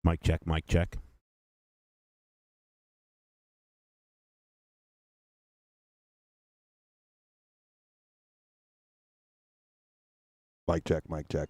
Mic check, mic check. Mic check, mic check.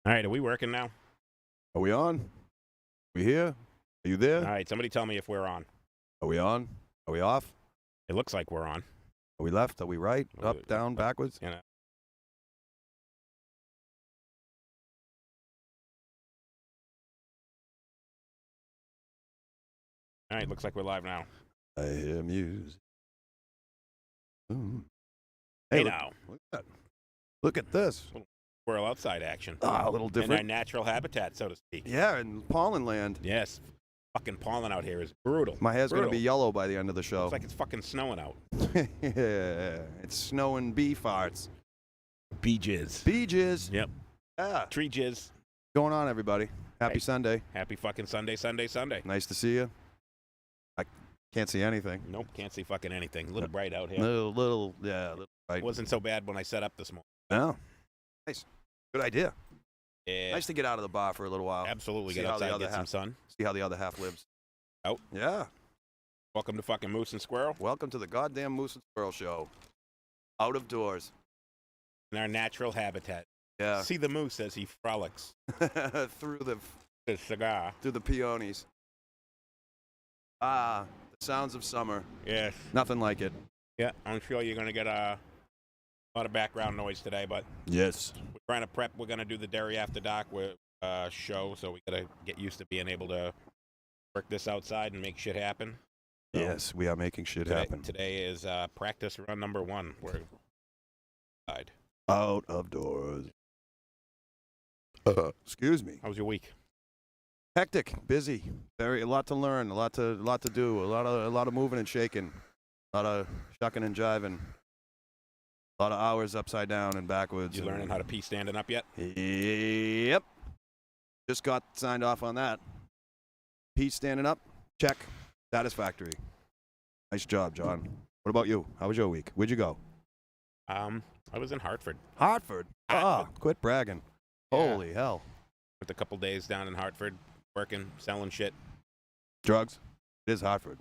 All right, are we working now? Are we on? We here? Are you there? All right, somebody tell me if we're on. Are we on? Are we off? It looks like we're on. Are we left? Are we right? Up, down, backwards? You know. All right, looks like we're live now. I hear music. Ooh. Hey, look, now. Look at that. Look at this. Squirrel outside action. Ah, a little In our different. natural habitat, so to speak. Yeah, in pollen land. Yes. Fucking pollen out here is brutal. My hair's going to Brutal. be yellow by the end of the show. Looks like it's fucking snowing out. Yeah, it's snowing bee farts. Bee jizz. Bee jizz. Yep. Yeah. Tree jizz. Going on, everybody. Happy Hey. Sunday. Happy fucking Sunday, Sunday, Sunday. Nice to see you. I can't see anything. Nope, can't see fucking anything. A little bright out here. Little, right. It wasn't so bad when I set up this morning. No. Nice. Good idea. Yeah, Nice to get out of the bar for a little while. absolutely. See Get how the outside, other get some half- sun. See how the other half lives. Out. Yeah. Welcome to fucking Moose and Squirrel Welcome to the goddamn Moose and Squirrel Show. Out of doors. in our natural habitat. Yeah. See the moose as he frolics through the cigar. peonies. Ah, the sounds of summer. Yes. Nothing like it. Yeah, I'm sure you're gonna get a lot of background noise today, but Yes. we're trying to prep. We're gonna do the Dairy After Dark show, so we gotta get used to being able to work this outside and make shit happen. So Yes, we are making shit today, happen. Today is practice run number 1. We're outside. Out of doors. Excuse me. How was your week? Hectic, busy, a lot to learn, a lot to do, a lot of moving and shaking, a lot of shucking and jiving, a lot of hours upside down and backwards. You learning how to pee standing up yet? Yep. Just got signed off on that. Pete standing up, check, satisfactory. Nice job, John. What about you? How was your week? Where'd you go? I was in Hartford. Hartford. Ah, quit bragging. Yeah. Holy hell. Spent a couple days down in Hartford, working, selling shit, Drugs. It is Hartford.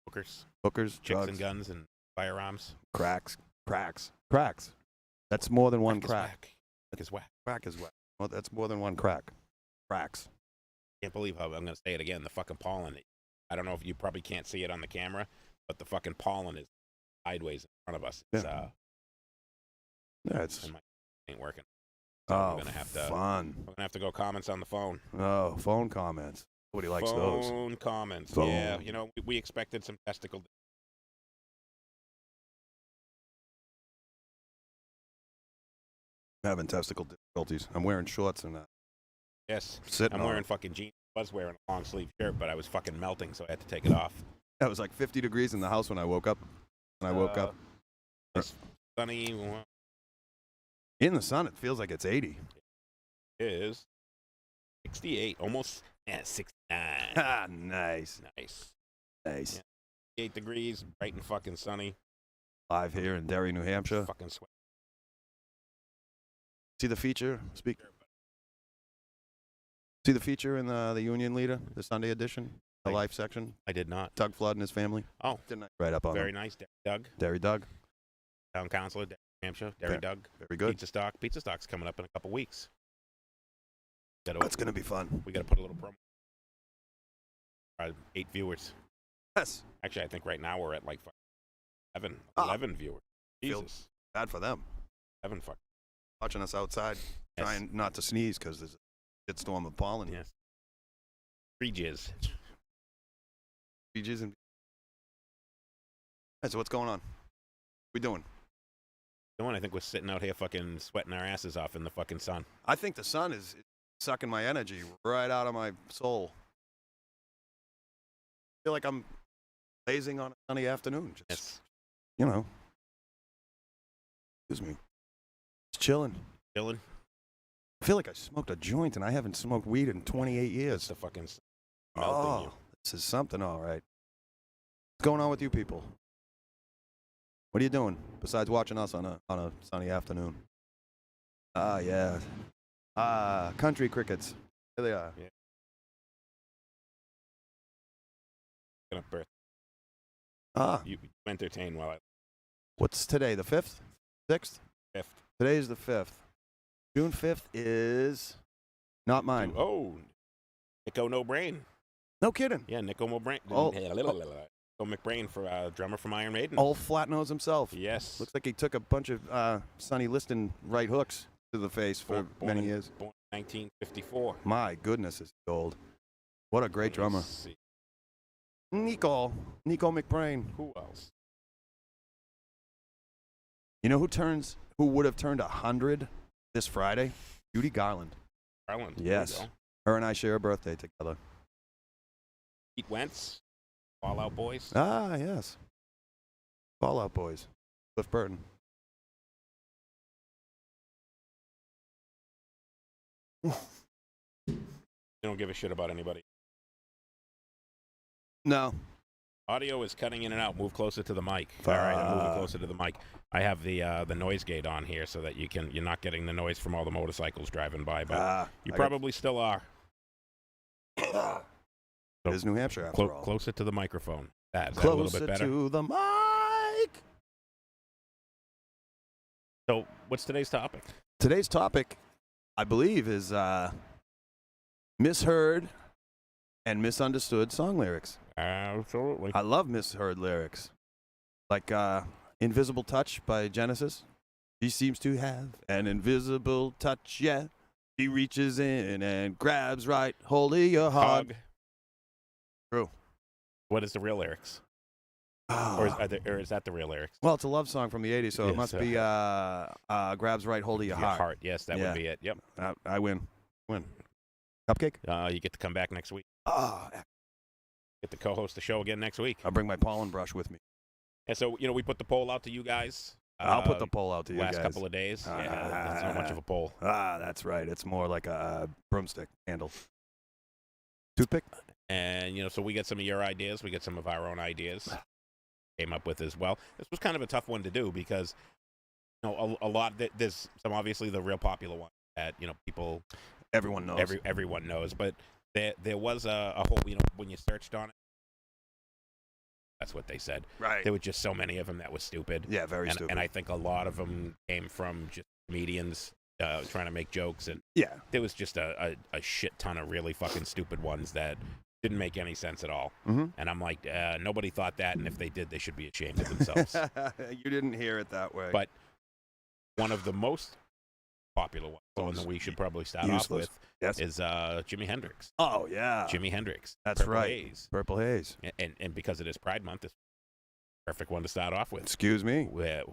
hookers, Hookers, chicks drugs, and guns, and firearms. cracks. That's more than one crack. Crack is whack. Crack is whack. Well, that's more than one crack. Cracks. Can't believe how I'm going to say it again. The fucking pollen. I don't know if you probably can't see it on the camera, but the fucking pollen is sideways in front of us. It's, Yeah, it's and my ain't working. So we're gonna have to. fun. We're gonna have to go comments on the phone. Oh, phone comments. Nobody likes those. Phone comments. Phone. Yeah, you know, we expected some testicle. I'm having testicle difficulties. I'm wearing shorts and Yes, sitting I'm on wearing it. fucking jeans. I was wearing a long sleeve shirt, but I was fucking melting, so I had to take it off. It was like 50 degrees in the house when I woke up. It's sunny. In the sun, it feels like it's 80. Is 68, almost 69. Ah, nice. Nice. Nice. 8 degrees, bright and fucking sunny. Live here in Derry, New Hampshire. Fucking sweat. See the feature? See the feature in the Union Leader, the Sunday edition, the Like- life section? I did not. Doug Flood and his family. Oh, Didn't I? Right up on very him. nice. Doug, Derry Doug. town councilor, New Hampshire. Derry Yeah. Doug. Very good. Pizza Stock. Pizza Stock's coming up in a couple weeks. That's going to be fun. We got to put a little promo. 8 viewers. Yes. Actually, I think right now we're at like 11, Ah. 11 viewers. Feel- Jesus. Bad for them. 11 fuck. Watching us outside, Yes. trying not to sneeze because there's a shitstorm of pollen. Yes. Free jizz. BGs and. Hey, so what's going on? We doing? The one I think we're sitting out here fucking sweating our asses off in the fucking sun. I think the sun is sucking my energy right out of my soul. I feel like I'm lazing on a sunny afternoon. Just, Yes. you know. Excuse me. Just chilling. Dylan, I feel like I smoked a joint and I haven't smoked weed in 28 it's years. the fucking sun melting you. This is something, all right. What's going on with you people? What are you doing besides watching us on a sunny afternoon? Ah, yeah. Ah, country crickets. There they are. Gonna birth. Ah, You entertain while I what's today? The 5th? 6th? 5th. Today's the 5th. June 5th is not mine. Oh, Nico No Brain. No kidding. Yeah, Nico McBrain. Oh. Nico McBrain for drummer from Iron Maiden. Old flat nose himself. Yes. Looks like he took a bunch of Sonny Liston right hooks to the face for Born many in- years. Born in 1954. My goodness, is he old. What a great drummer. Let's see. Nico McBrain. Who else? You know who would have turned 100 this Friday? Judy Garland. Garland. Yes. Her and I share a birthday together. Pete Wentz, Fall Out Boys. Ah, yes. Fall Out Boys. Cliff Burton. They don't give a shit about anybody. No. Audio is cutting in and out. Move closer to the mic. All right, I'm moving closer to the mic. I have the noise gate on here so that you're not getting the noise from all the motorcycles driving by, but you probably still are. It is New Hampshire after all. Closer to the microphone. Is that a Closer little bit better? to the mic. So, what's today's topic? Today's topic, I believe, is misheard and misunderstood song lyrics. Absolutely. I love misheard lyrics. Like Invisible Touch by Genesis. She seems to have an invisible touch, yeah. She reaches in and grabs right hold of your hog. True. What is the real lyrics? Or is that the real lyrics? Well, it's a love song from the 80s, so it must be grabs right hold of your heart. Yes, that would be it. Yep. I win. Cupcake? You get to come back next week. Oh, Get to co-host the show again next week. I'll bring my pollen brush with me. And so, we put the poll out to you guys. I'll put the poll out to you last guys. Couple of days. It's not much of a poll. That's right. It's more like a broomstick handle. Toothpick? And, so we get some of your ideas. We get some of our own ideas. Came up with as well. This was kind of a tough one to do because, a lot, there's some obviously the real popular ones that, people. Everyone knows. Everyone knows. But there was a whole, when you searched on it, that's what they said. Right. There were just so many of them that was stupid. Yeah, very stupid. And I think a lot of them came from just comedians trying to make jokes. And there was just a shit ton of really fucking stupid ones that didn't make any sense at all. Mm-hmm. And I'm like, nobody thought that. And if they did, they should be ashamed of themselves. You didn't hear it that way. But one of the most popular ones, the one that we should probably start off with, is Jimi Hendrix. Oh, yeah. Jimi Hendrix. That's Purple right. Haze. Purple Haze. And because it is Pride Month, it's a perfect one to start off with. Excuse me.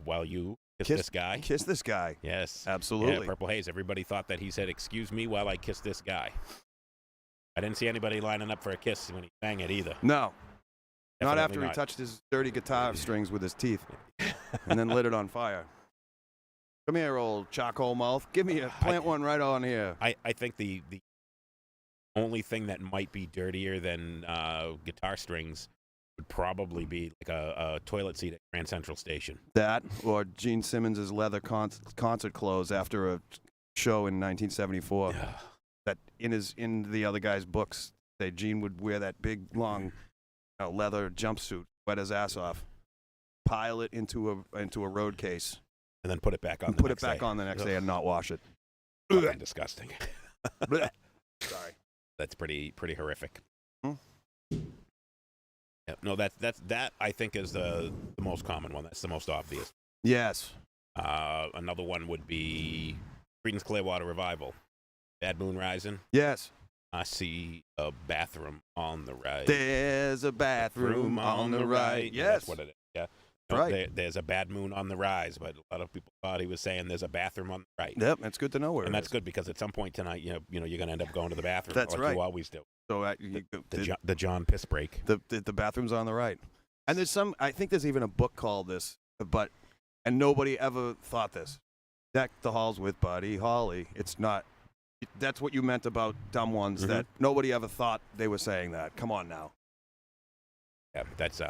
While you kiss this guy. Kiss this guy. Yes. Absolutely. Yeah, Purple Haze. Everybody thought that he said, "Excuse me while I kiss this guy." I didn't see anybody lining up for a kiss when he sang it either. No. Definitely not after he touched his dirty guitar strings with his teeth and then lit it on fire. Come here, old charcoal mouth. Give me plant one right on here. I think the only thing that might be dirtier than guitar strings would probably be like a toilet seat at Grand Central Station. That, or Gene Simmons' leather concert clothes after a show in 1974. Yeah. That in the other guy's books, Gene would wear that big, long leather jumpsuit, wet his ass off, pile it into a road case. And then put it back on and the put next it back day. on the next day and not wash it. Fucking disgusting. Sorry. That's pretty horrific. Hmm? Yeah, no, that I think is the most common one. That's the most obvious. Yes. Another one would be Creedence Clearwater Revival. Bad Moon Rising. Yes. I see a bathroom on the right. There's a bathroom on the right. Yes. That's what it is. Yeah. Right. There's a bad moon on the rise, but a lot of people thought he was saying there's a bathroom on the right. Yep, that's good to know where. And that's good because at some point tonight, you're going to end up going to the bathroom. That's like right. You always do. So the John piss break. The bathroom's on the right. And there's I think there's even a book called this, and nobody ever thought this. Deck the halls with Buddy Holly. It's not. That's what you meant about dumb ones, that nobody ever thought they were saying that. Come on now. Yeah, that's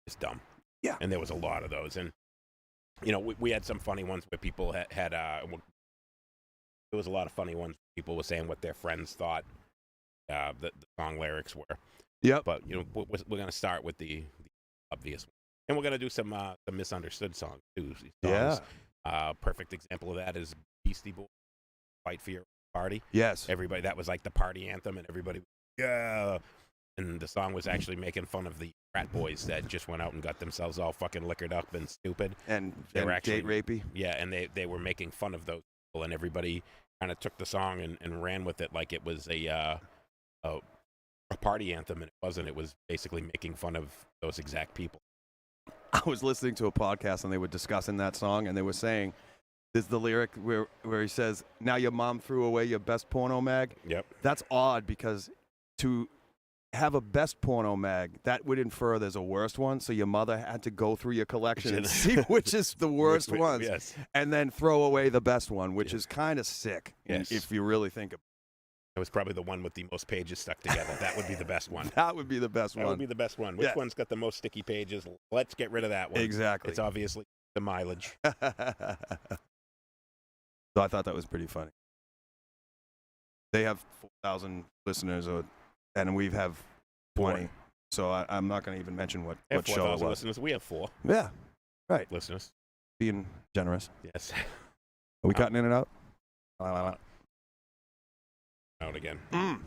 it's dumb. Yeah. And there was a lot of those. And, we had some funny ones where people had there was a lot of funny ones where people were saying what their friends thought the song lyrics were. Yep. But, we're going to start with the obvious one. And we're going to do some misunderstood songs, too. Yeah. Perfect example of that is Beastie Boys, Fight for Your Party. Yes. Everybody, that was like the party anthem, and everybody, yeah. And the song was actually making fun of the frat boys that just went out and got themselves all fucking liquored up and stupid. And actually, date rapey. Yeah, and they were making fun of those people, and everybody kind of took the song and ran with it like it was a party anthem, and it wasn't. It was basically making fun of those exact people. I was listening to a podcast and they were discussing that song and they were saying, there's the lyric where he says, "Now your mom threw away your best porno mag." Yep. That's odd because to have a best porno mag, that would infer there's a worst one. So your mother had to go through your collection and see which is the worst ones, yes. and then throw away the best one, which is kind of sick if you really think about it. It was probably the one with the most pages stuck together. That would be the best one. That would be the best one. That would be the best one. Which one's got the most sticky pages? Let's get rid of that one. Exactly. It's obviously the mileage. So I thought that was pretty funny. They have 4,000 listeners, and we have 20. So I'm not going to even mention what show it 4,000 was. listeners. We have 4. Yeah, right. Listeners. Being generous. Yes. Are we cutting in and out? Out again. I'm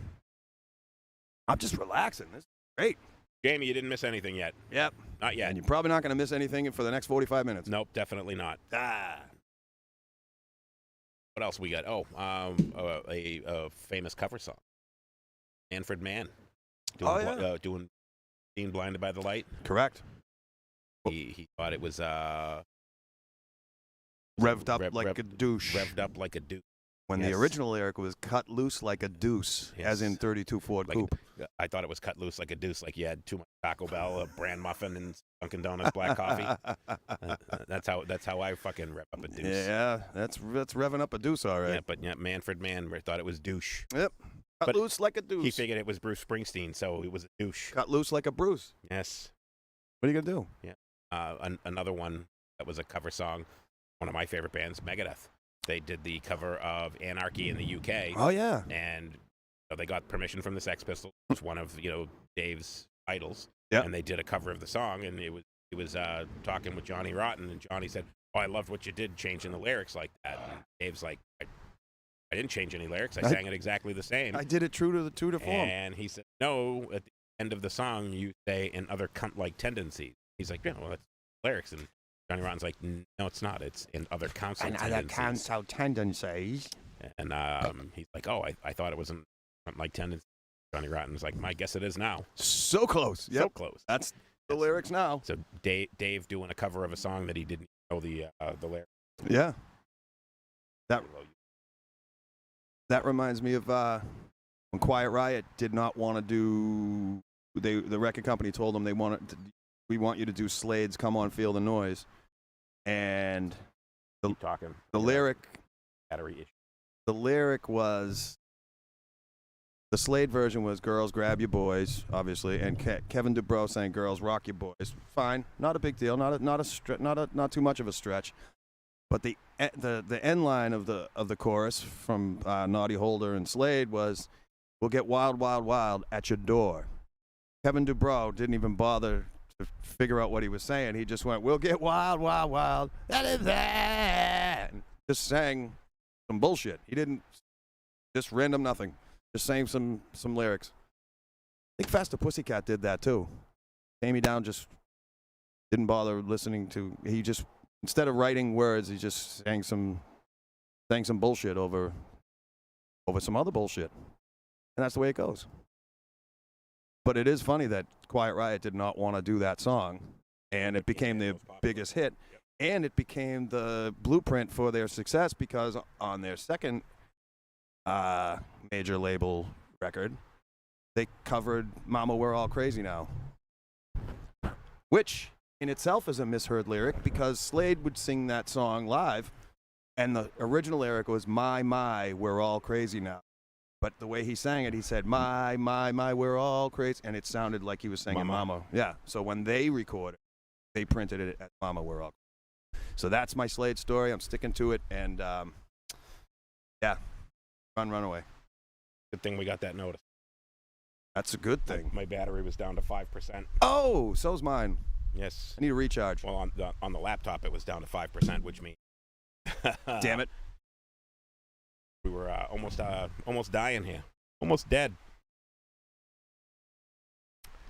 just relaxing. This is great. Jamie, you didn't miss anything yet. Yep. Not yet. And you're probably not going to miss anything for the next 45 minutes. Nope, definitely not. What else we got? Oh, a famous cover song. Manfred Mann. Doing Being Blinded by the Light. Correct. He thought it was revved up like a douche. Revved up like a douche. When the original lyric was cut loose like a deuce, as in 32 Ford Coupe. I thought it was cut loose like a deuce, like you had too much Taco Bell, a bran muffin, and Dunkin' Donuts black coffee. That's how I fucking rev up a deuce. Yeah, that's revving up a deuce, all right. Yeah, but Manfred Mann thought it was douche. Yep. Cut loose like a deuce. He figured it was Bruce Springsteen, so it was a douche. Cut loose like a Bruce. Yes. What are you going to do? Yeah. Another one that was a cover song, one of my favorite bands, Megadeth. They did the cover of Anarchy in the UK. Oh, yeah. And they got permission from the Sex Pistols, who's one of, Dave's idols. Yep. And they did a cover of the song, and he was talking with Johnny Rotten, and Johnny said, "Oh, I loved what you did, changing the lyrics like that." And Dave's like, I didn't change any lyrics. I sang it exactly the same. I did it true to form. And he said, "No, at the end of the song, you say, and other cunt-like tendencies." He's like, "Yeah, well, that's lyrics." And Johnny Rotten's like, "No, it's not. It's in other council tendencies." Other council tendencies. And he's like, "Oh, I thought it was in like tendencies." Johnny Rotten's like, "I guess it is now." So close. Yep. So close. That's the lyrics now. So Dave doing a cover of a song that he didn't know the lyrics. Yeah. That reminds me of when Quiet Riot did not want to do. The record company told them we want you to do Slade's "Come On Feel the Noise," and the lyric. Battery issue. The lyric was. The Slade version was "Girls Grab Your Boys," obviously, and Kevin DuBrow saying "Girls Rock Your Boys." Fine, not a big deal, not too much of a stretch. But the end line of the chorus from Naughty Holder and Slade was, "We'll get wild, wild, wild at your door." Kevin DuBrow didn't even bother to figure out what he was saying. He just went, "We'll get wild, wild, wild." Just sang some bullshit. He didn't just random nothing. Just saying some lyrics. I think Faster Pussycat did that too. Amy Down just didn't bother listening to. He just, instead of writing words, he just sang some bullshit over some other bullshit, and that's the way it goes. But it is funny that Quiet Riot did not want to do that song, and it became the biggest hit, and it became the blueprint for their success because on their second major label record, they covered "Mama, We're All Crazy Now," which in itself is a misheard lyric because Slade would sing that song live, and the original lyric was my, we're all crazy now. But the way he sang it, he said, my, we're all crazy, and it sounded like he was singing Mama. Yeah, so when they recorded, they printed it as "Mama, We're All Crazy." So that's my Slade story. I'm sticking to it, and yeah. Run away. Good thing we got that notice. That's a good thing. My battery was down to 5%. Oh, so's mine. Yes. I need a recharge. Well, on the laptop, it was down to 5%, which means... Damn it. We were almost dying here. Almost dead.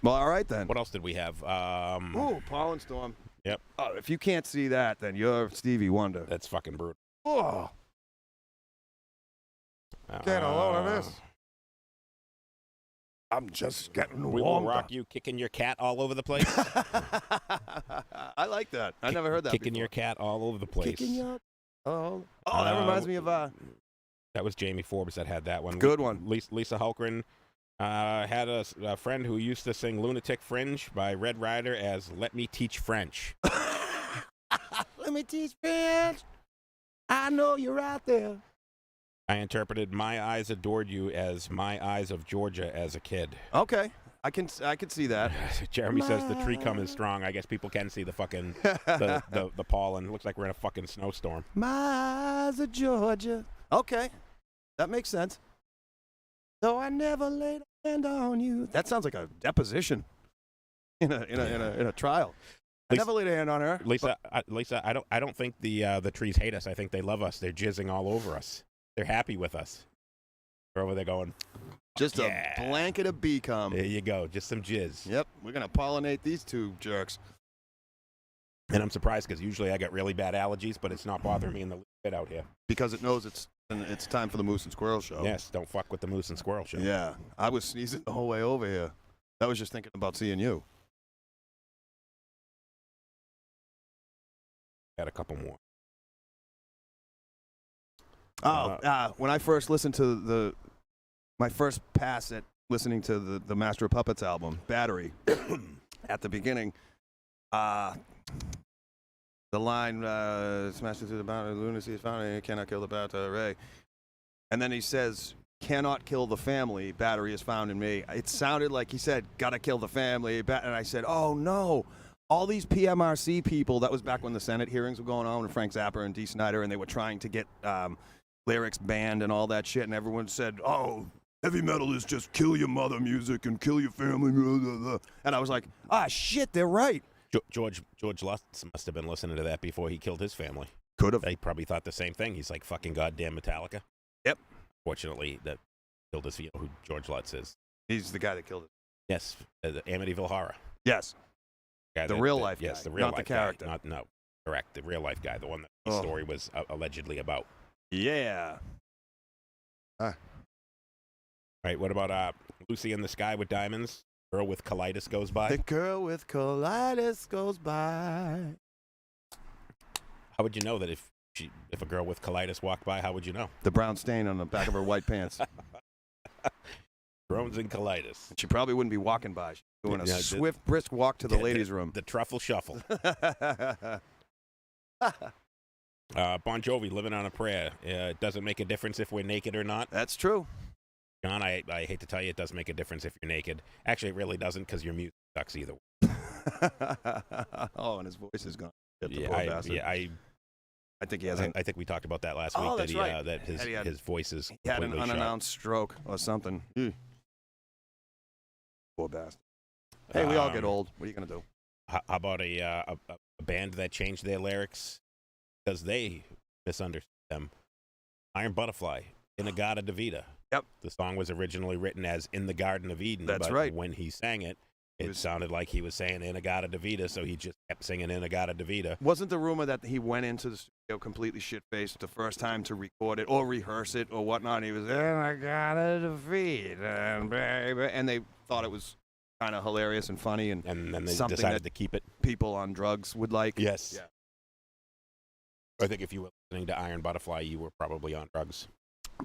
Well, all right, then. What else did we have? Ooh, pollen storm. Yep. Oh, if you can't see that, then you're Stevie Wonder. That's fucking brutal. Oh. Get a load of this. I'm just getting We will warmed rock up. you, kicking your cat all over the place. I like that. I never heard that Kicking before. your cat all over the place. Kicking your... Oh, that reminds me of... That was Jamie Forbes that had that one. Good one. Lisa Hulkren had a friend who used to sing Lunatic Fringe by Red Rider as Let Me Teach French. Let me teach French. I know you're out there. I interpreted My Eyes Adored You as My Eyes of Georgia as a kid. Okay. I can see that. Jeremy says the tree cum is strong. I guess people can see the fucking the pollen. Looks like we're in a fucking snowstorm. My eyes of Georgia. Okay. That makes sense. Though I never laid a hand on you. That sounds like a deposition in a trial. I never laid a hand on her. Lisa, I don't think the trees hate us. I think they love us. They're jizzing all over us. They're happy with us. They're over there going, just a blanket of bee cum. There you go. Just some jizz. Yep. We're going to pollinate these two jerks. And I'm surprised because usually I got really bad allergies, but it's not bothering me in the least bit out here. Because it knows it's time for the Moose and Squirrel show. Yes, don't fuck with the Moose and Squirrel show. Yeah. I was sneezing the whole way over here. I was just thinking about seeing you. Got a couple more. When I first listened to my first pass at listening to the Master of Puppets album, Battery, at the beginning, the line, smashing through the boundary, lunacy is found, you cannot kill the battery, Ray. And then he says, cannot kill the family, battery is found in me. It sounded like he said, gotta kill the family, and I said, oh no. All these PMRC people, that was back when the Senate hearings were going on with Frank Zappa and Dee Snider, and they were trying to get lyrics banned and all that shit, and everyone said, oh, heavy metal is just kill your mother music and kill your family. Blah, blah, blah. And I was like, shit, they're right. George Lutz must have been listening to that before he killed his family. Could have. They probably thought the same thing. He's like, fucking goddamn Metallica. Yep. Fortunately, that killed his, you know who George Lutz is. He's the guy that killed it. Yes, Amityville Horror. Yes. The real life guy, yes, the real not life the character. Guy. No, correct. The real life guy, the one that the story was allegedly about. Yeah. All right, what about Lucy in the Sky with Diamonds? Girl with Colitis goes by. The girl with colitis goes by. How would you know that if a girl with colitis walked by? How would you know? The brown stain on the back of her white pants. Drones and colitis. She probably wouldn't be walking by. She's doing a swift, brisk walk to the ladies' room. The truffle shuffle. Bon Jovi, Living on a Prayer. It doesn't make a difference if we're naked or not. That's true. John, I hate to tell you, it does make a difference if you're naked. Actually, it really doesnn't because your music sucks either way. And his voice is gone. I think he has. I think we talked about that last week. That's right. That his voice is. He had an completely unannounced shot. stroke or something. Poor bastard. Hey, we all get old. What are you gonna do? How about a band that changed their lyrics because they misunderstood them? Iron Butterfly, Inagata Devita. Yep. The song was originally written as In the Garden of Eden. That's but right. When he sang it, it sounded like he was saying Inagata Devita, so he just kept singing Inagata Devita. Wasn't the rumor that he went into the studio completely shit-faced the first time to record it or rehearse it or whatnot? And he was, Inagata Devita, baby. And they thought it was kind of hilarious and funny and then they something decided that to keep it. People on drugs would like. Yes. Yeah. I think if you were listening to Iron Butterfly, you were probably on drugs.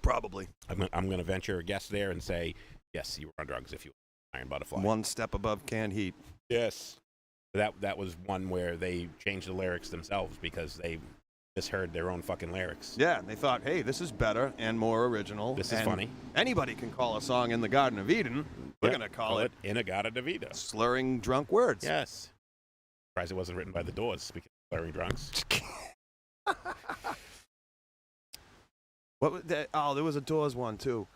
Probably. I'm going to venture a guess there and say, yes, you were on drugs if you were Iron Butterfly. One step above canned heat. Yes. That was one where they changed the lyrics themselves because they misheard their own fucking lyrics. Yeah, they thought, hey, this is better and more original. This is funny. Anybody can call a song In the Garden of Eden. We're going to call it Inagata Devita. Slurring drunk words. Yes. Surprised it wasn't written by the Doors, speaking of slurring drunks. What was that? Oh, there was a Doors one, too.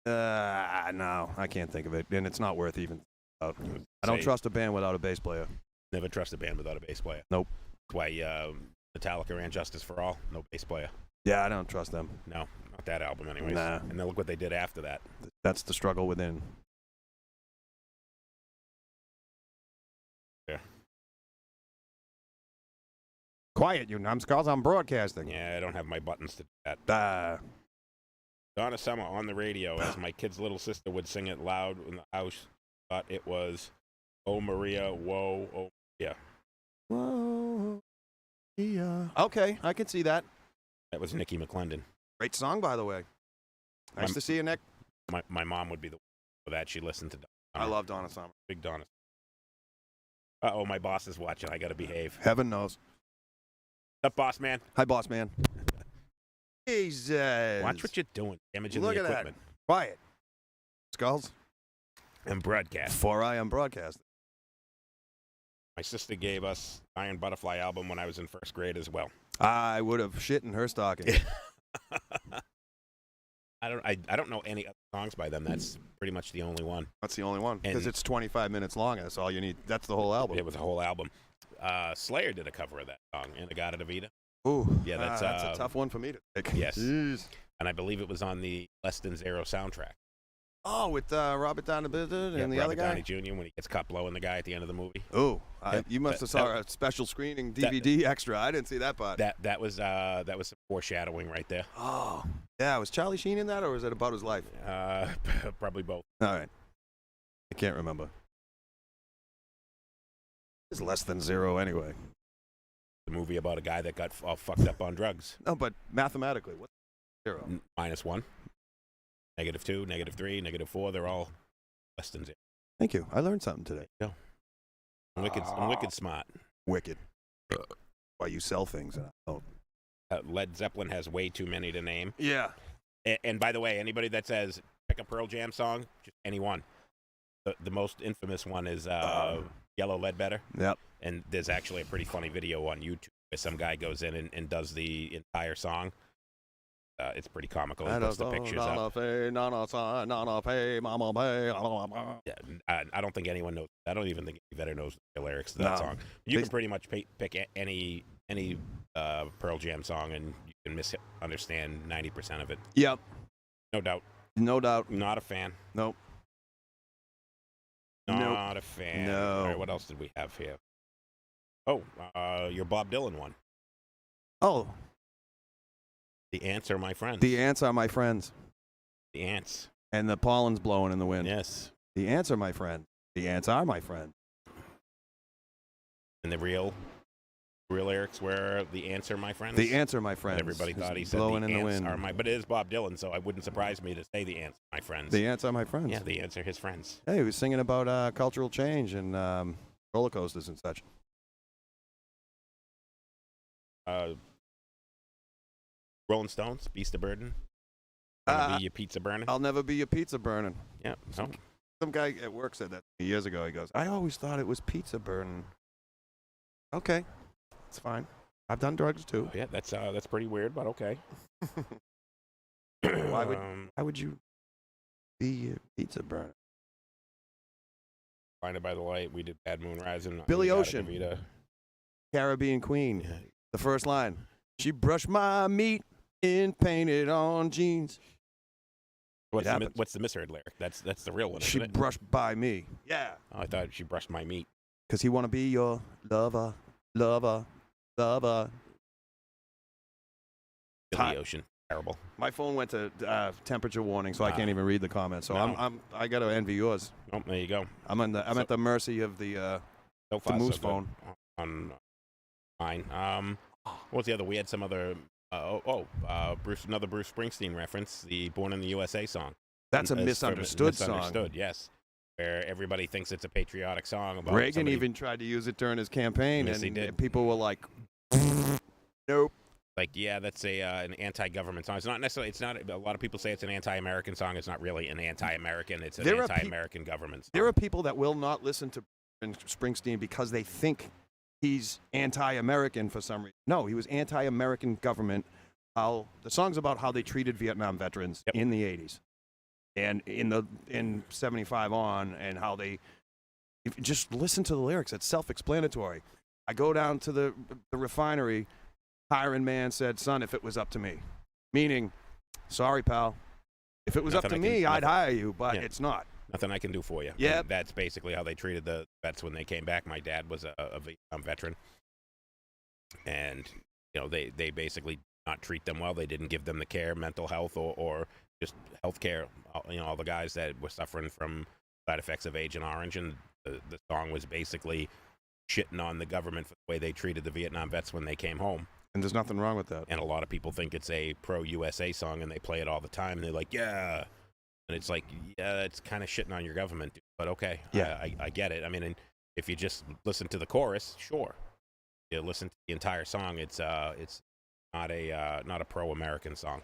No, I can't think of it, and it's not worth even. I don't trust a band without a bass player. Never trust a band without a bass player. Nope. That's why Metallica ran Justice for All, no bass player. Yeah, I don't trust them. No, not that album anyways. Nah. And then look what they did after that. That's the struggle within. Yeah. Quiet, you numbskulls. I'm broadcasting. Yeah, I don't have my buttons to do that. Donna Summer on the radio as my kid's little sister would sing it loud in the house. Thought it was, "Oh Maria, whoa, oh yeah." Whoa, yeah. Okay, I can see that. That was Nikki McClendon. Great song, by the way. Nice to see you, Nick. My mom would be the one for that. She listened to Donna I Summer. love Donna Summer. Big Donna. Uh-oh, my boss is watching. I got to behave. Heaven knows. What's up, boss man? Hi, boss man. Jesus. Watch what you're doing. Damaging Look the at equipment. that. Quiet. Skulls. And broadcast. For I am broadcasting. My sister gave us Iron Butterfly album when I was in first grade as well. I would have shit in her stocking. I don't know any other songs by them. That's pretty much the only one. That's the only one. Because it's 25 minutes long, and that's all you need. That's the whole album. It was a whole album. Slayer did a cover of that song, Inagata Ooh. Yeah, that's a tough one for me to pick. Yes. Jeez. And I believe it was on the Less Than Zero soundtrack. Oh, with Robert Downey Jr. and the Robert other guy? Downey Jr. when he gets caught blowing the guy at the end of the movie. Ooh. Yep. You must have saw a special screening DVD extra. I didn't see that part. That was some foreshadowing right there. Oh. Yeah, was Charlie Sheen in that, or was it about his life? Probably both. All right. I can't remember. It's Less Than Zero anyway. The movie about a guy that got all fucked up on drugs. No, but mathematically, what's zero? -1, -2, -3, -4. They're all less than zero. Thank you. I learned something today. Yeah. I'm wicked smart. Wicked. Why you sell things? Oh. Led Zeppelin has way too many to name. Yeah. And by the way, anybody that says pick a Pearl Jam song, just any one. The most infamous one is Yellow Ledbetter. Yep. And there's actually a pretty funny video on YouTube where some guy goes in and does the entire song. It's pretty comical. He puts the pictures up. Yeah, I don't think anyone knows. I don't even think any veteran knows the lyrics to that song. You can pretty much pick any Pearl Jam song and you can misunderstand 90% of it. Yep. No doubt. No doubt. Not a fan. Nope. Not a fan. No. All right, what else did we have here? Oh, your Bob Dylan one. Oh. The ants are my friends. The ants are my friends. The ants. And the pollen's blowing in the wind. Yes. The ants are my friend. The ants are my friend. And the real lyrics were the ants are my friends. The ants are my friends. And everybody thought he said blowing the in ants the wind. are my, but it is Bob Dylan, so it wouldn't surprise me to say the ants are my friends. The ants are my friends. Yeah, the ants are his friends. Hey, he was singing about cultural change and roller coasters and such. Rolling Stones, Beast of Burden. I'll be your pizza burning. I'll never be your pizza burning. Yeah. Some guy at work said that years ago. He goes, I always thought it was pizza burning. Okay, it's fine. I've done drugs too. Yeah, that's pretty weird, but okay. Why would you be your pizza burner? Blinded by the Light. We did Bad Moon Rising. Billy Ocean. Caribbean Queen. Yeah. The first line. She brushed my meat and painted on jeans. What's the misheard lyric? That's the real one. She isn't it? brushed by me. Yeah. Oh, I thought she brushed my meat. Because he want to be your lover, lover, lover. Billy Ocean. Terrible. My phone went to temperature warning, so I can't even read the comments. So No. I got to envy yours. Oh, there you go. I'm at the mercy of the So far, Moose so good phone. on mine. What was the other? We had some other. Another Bruce Springsteen reference. The "Born in the USA" song. That's a misunderstood song. Misunderstood, yes. Where everybody thinks it's a patriotic song about Reagan somebody. even tried to use it during his campaign, Yes, he and did. people were like, "Nope." Like, yeah, that's an anti-government song. It's not necessarily. It's not. A lot of people say it's an anti-American song. It's not really an anti-American. It's an anti-American government song. There are people that will not listen to Springsteen because they think he's anti-American for some reason. No, he was anti-American government. The song's about how they treated Vietnam veterans in the 80s and in 75 on, and how they. If you just listen to the lyrics, it's self-explanatory. I go down to the refinery. Hiring man said, "Son, if it was up to me," meaning, sorry, pal. If it was up to me, I'd hire you, but it's not. Nothing I can do for you. Yeah, that's basically how they treated the vets when they came back. My dad was a Vietnam veteran, and they basically did not treat them well. They didn't give them the care, mental health, or just healthcare. All the guys that were suffering from side effects of Agent Orange, and the song was basically shitting on the government for the way they treated the Vietnam vets when they came home. And there's nothing wrong with that. And a lot of people think it's a pro-USA song, and they play it all the time. And they're like, yeah. And it's like, yeah, it's kind of shitting on your government. Dude. But okay, Yeah. I get it. I mean, and if you just listen to the chorus, sure. You listen to the entire song, it's not a pro-American song.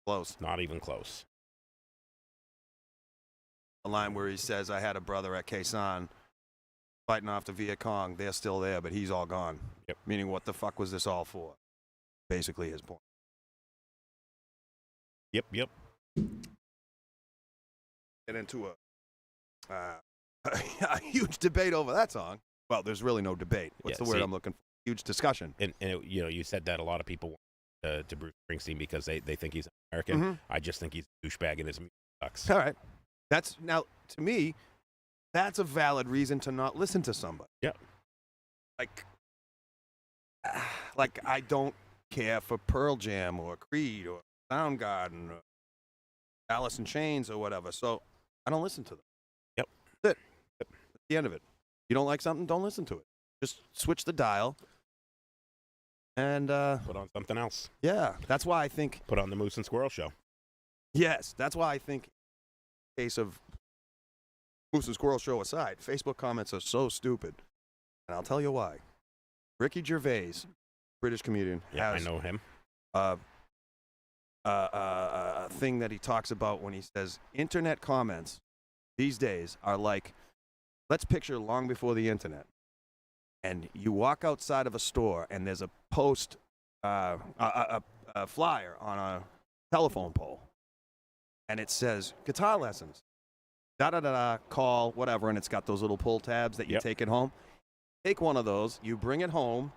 Close. Not even close. A line where he says, I had a brother at Khe Sanh fighting off the Viet Cong. They're still there, but he's all gone. Yep. Meaning, what the fuck was this all for? Basically his point. Yep. Get into a huge debate over that song. Well, there's really no debate. What's the word I'm looking for? Huge discussion. And you said that a lot of people want to Bruce Springsteen because they think he's American. Mm-hmm. I just think he's a douchebag and his music sucks. All right. That's now, to me, that's a valid reason to not listen to somebody. Yeah. Like I don't care for Pearl Jam or Creed or Soundgarden or Alice in Chains or whatever, so I don't listen to them. Yep. That's it. That's the end of it. You don't like something, don't listen to it. Just switch the dial and put on something else. Yeah, that's why I think Put on the Moose and Squirrel show. Yes, that's why I think, in the case of Moose and Squirrel show aside, Facebook comments are so stupid. And I'll tell you why. Ricky Gervais, British comedian, Yeah, has I know him. A thing that he talks about when he says internet comments these days are like, let's picture long before the internet. And you walk outside of a store and there's a post, a flyer on a telephone pole. And it says guitar lessons, da-da-da-da, call, whatever, and it's got those little pull tabs that you take it home. Take one of those, you bring it home,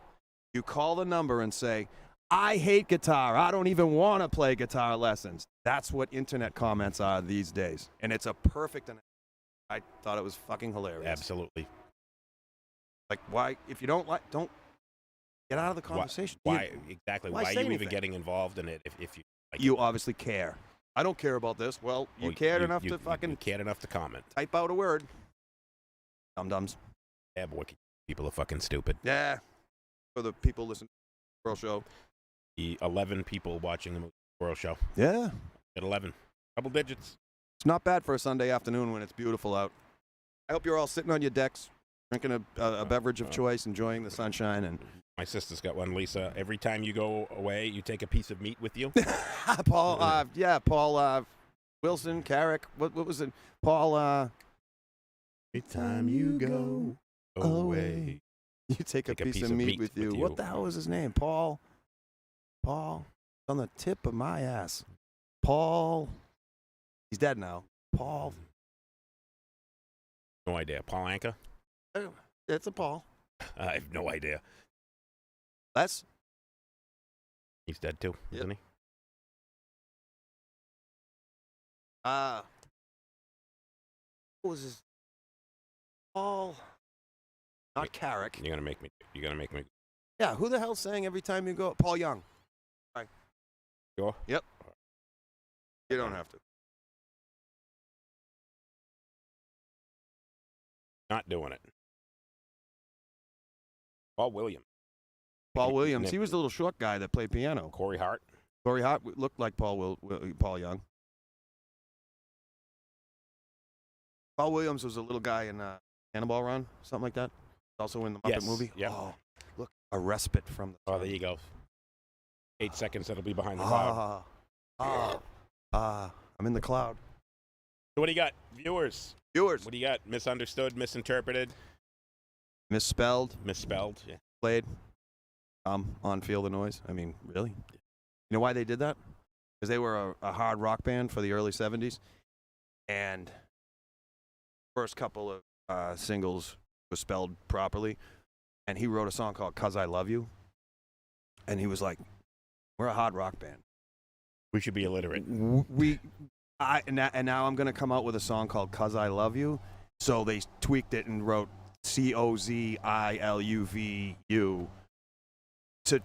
you call the number and say, I hate guitar. I don't even want to play guitar lessons. That's what internet comments are these days. And it's a perfect, I thought it was fucking hilarious. Absolutely. Like, why, if you don't like, don't get out of the conversation. Why exactly? Why are you anything? even getting involved in it if you like You it? obviously care. I don't care about this. Well, you cared enough to fucking you cared enough to comment. type out a word. Dum-dums. Yeah, boy, people are fucking stupid. Yeah. For the people listening to the Squirrel show. The 11 people watching the Squirrel show. Yeah. At 11. Double digits. It's not bad for a Sunday afternoon when it's beautiful out. I hope you're all sitting on your decks, drinking a beverage of choice, enjoying the sunshine. And my sister's got one, Lisa. Every time you go away, you take a piece of meat with you. Paul, Paul Wilson, Carrick, what was it? Paul, every time you go away, you take a piece of meat with you. What the hell was his name? Paul, on the tip of my ass. Paul, he's dead now. Paul. No idea. Paul Anka? It's a Paul. I have no idea. Les? He's dead too, isn't he? What was his? Paul. Not Carrick. You're gonna make me. Yeah, who the hell's saying every time you go? Paul Young. Right. Sure? Yep. You don't have to. Not doing it. Paul Williams. Paul Williams. He was the little short guy that played piano. Corey Hart. Corey Hart looked like Paul Young. Paul Williams was a little guy in Cannonball Run, something like that. Also in the Muppet movie. Yep. Oh, look, a respite from the. Oh, there you go. 8 seconds. That'll be behind the cloud. I'm in the cloud. So what do you got, viewers? Viewers. What do you got? Misunderstood, misinterpreted, Misspelled. Yeah. Played. On Feel the Noise. I mean, really? You know why they did that? Because they were a hard rock band for the early 70s. And first couple of singles was spelled properly. And he wrote a song called 'Cause I Love You. And he was like, we're a hard rock band. We should be illiterate. And now I'm going to come out with a song called 'Cause I Love You. So they tweaked it and wrote COZILUVU to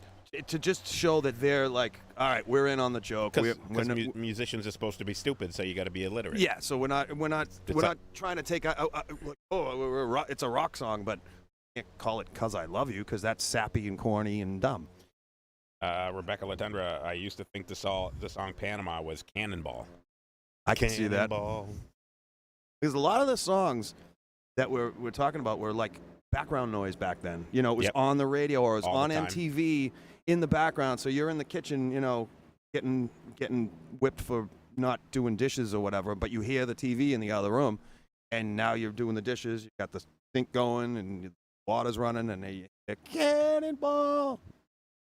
to just show that they're like, all right, we're in on the joke. Because musicians are supposed to be stupid, so you got to be illiterate. Yeah, so we're not trying to take it's a rock song, but you can't call it "Cause I Love You" because that's sappy and corny and dumb. Rebecca Latendra, I used to think the song Panama was Cannonball. I can see that. Cannonball. Because a lot of the songs that we're talking about were like background noise back then. You know, it was on the radio or it was All on the time. MTV in the background. So you're in the kitchen, you know, getting whipped for not doing dishes or whatever, but you hear the TV in the other room, and now you're doing the dishes. You got the sink going and the water's running, and you hear Cannonball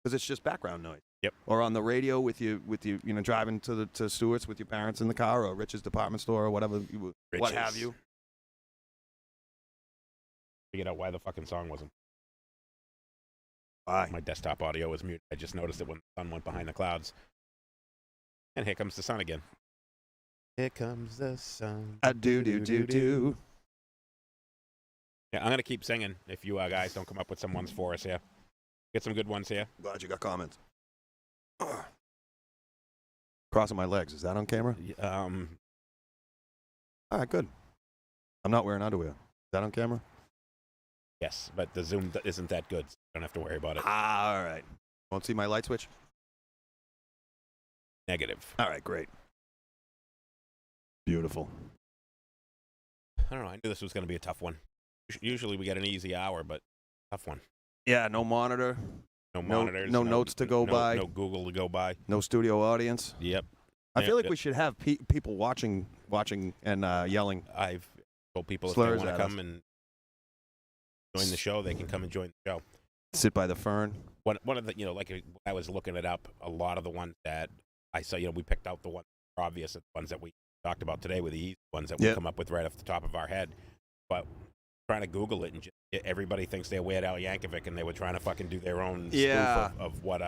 because it's just background noise. Yep. Or on the radio with you know, driving to Stewart's with your parents in the car, or Rich's department store, or whatever, what have you. Figured out why the fucking song wasn't. Why? My desktop audio was muted. I just noticed it when the sun went behind the clouds. And here comes the sun again. Here comes the sun. Do. Yeah, I'm gonna keep singing if you guys don't come up with some ones for us here. Get some good ones here. Glad you got comments. Crossing my legs. Is that on camera? All right, good. I'm not wearing underwear. Is that on camera? Yes, but the zoom isn't that good, so you don't have to worry about it. All right. Won't see my light switch? Negative. All right, great. Beautiful. I don't know. I knew this was going to be a tough one. Usually we get an easy hour, but tough one. Yeah, no monitor. No monitors. No notes to go by. No Google to go by. No studio audience. Yep. I feel like we should have people watching and yelling. I've told people if slurs they want at to come us. and join the show, they can come and join the show. Sit by the fern. One of the, like when I was looking it up, a lot of the ones that I saw, we picked out the ones that are obvious, the ones that we talked about today were the easy ones that we come up with right off the top of our head. But trying to Google it, and everybody thinks they're Weird Al Yankovic, and they were trying to fucking do their own spoof of what.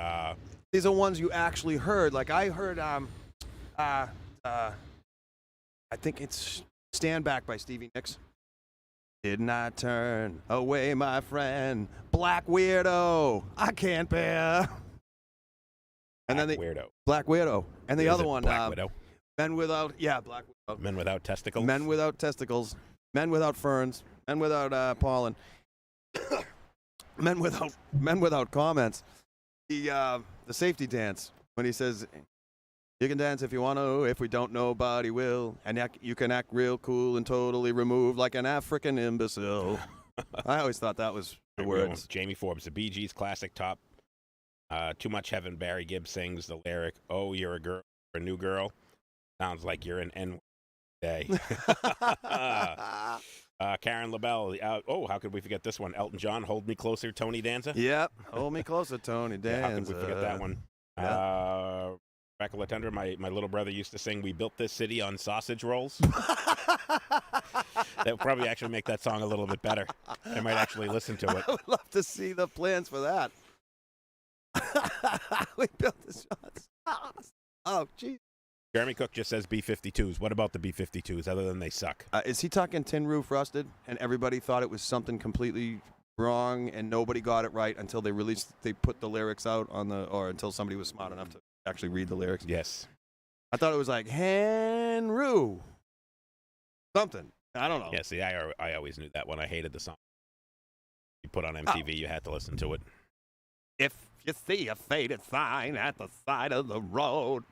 These are ones you actually heard. Like I heard, I think it's "Stand Back" by Stevie Nicks. Didn't I turn away, my friend? Black Weirdo, I can't bear. And then Black Weirdo, and the other one, Black Widow. Men Without, Black Widow. Men Without Testicles. Men Without Testicles. Men Without Ferns. Men Without Pollen. Men Without Comments. The safety dance when he says, "You can dance if you want to. If we don't, nobody will. And you can act real cool and totally removed like an African imbecile." I always thought that was the words. Jamie Forbes, the Bee Gees classic top. Too Much Heaven. Barry Gibb sings the lyric, "Oh, you're a girl, a new girl. Sounds like you're an N day." Karen LaBelle. How could we forget this one? Elton John, "Hold Me Closer," Tony Danza. Yep. Hold me closer, Tony Danza. How could we forget that one? Yeah. Rebecca Latendra, my little brother used to sing, "We Built This City on Sausage Rolls." That would probably actually make that song a little bit better. I might actually listen to it. I would love to see the plans for that. We built this. Oh, geez. Jeremy Cook just says B-52s. What about the B-52s, other than they suck? Is he talking Tin Roof Rusted? And everybody thought it was something completely wrong, and nobody got it right until they put the lyrics out or until somebody was smart enough to actually read the lyrics. Yes. I thought it was like Henry something. I don't know. Yeah, see, I always knew that one. I hated the song. You put on MTV, you had to listen to it. If you see a faded sign at the side of the road.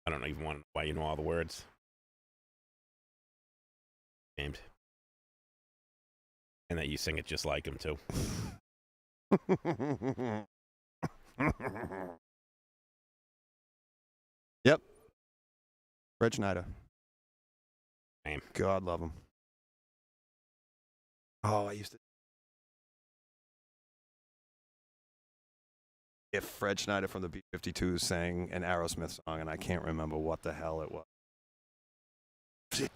I don't even want to know why you know all the words. Named. And that you sing it just like him, too. Yep. Fred Schneider. Name. God love him. Oh, I used to. If Fred Schneider from the B-52s sang an Aerosmith song, and I can't remember what the hell it was.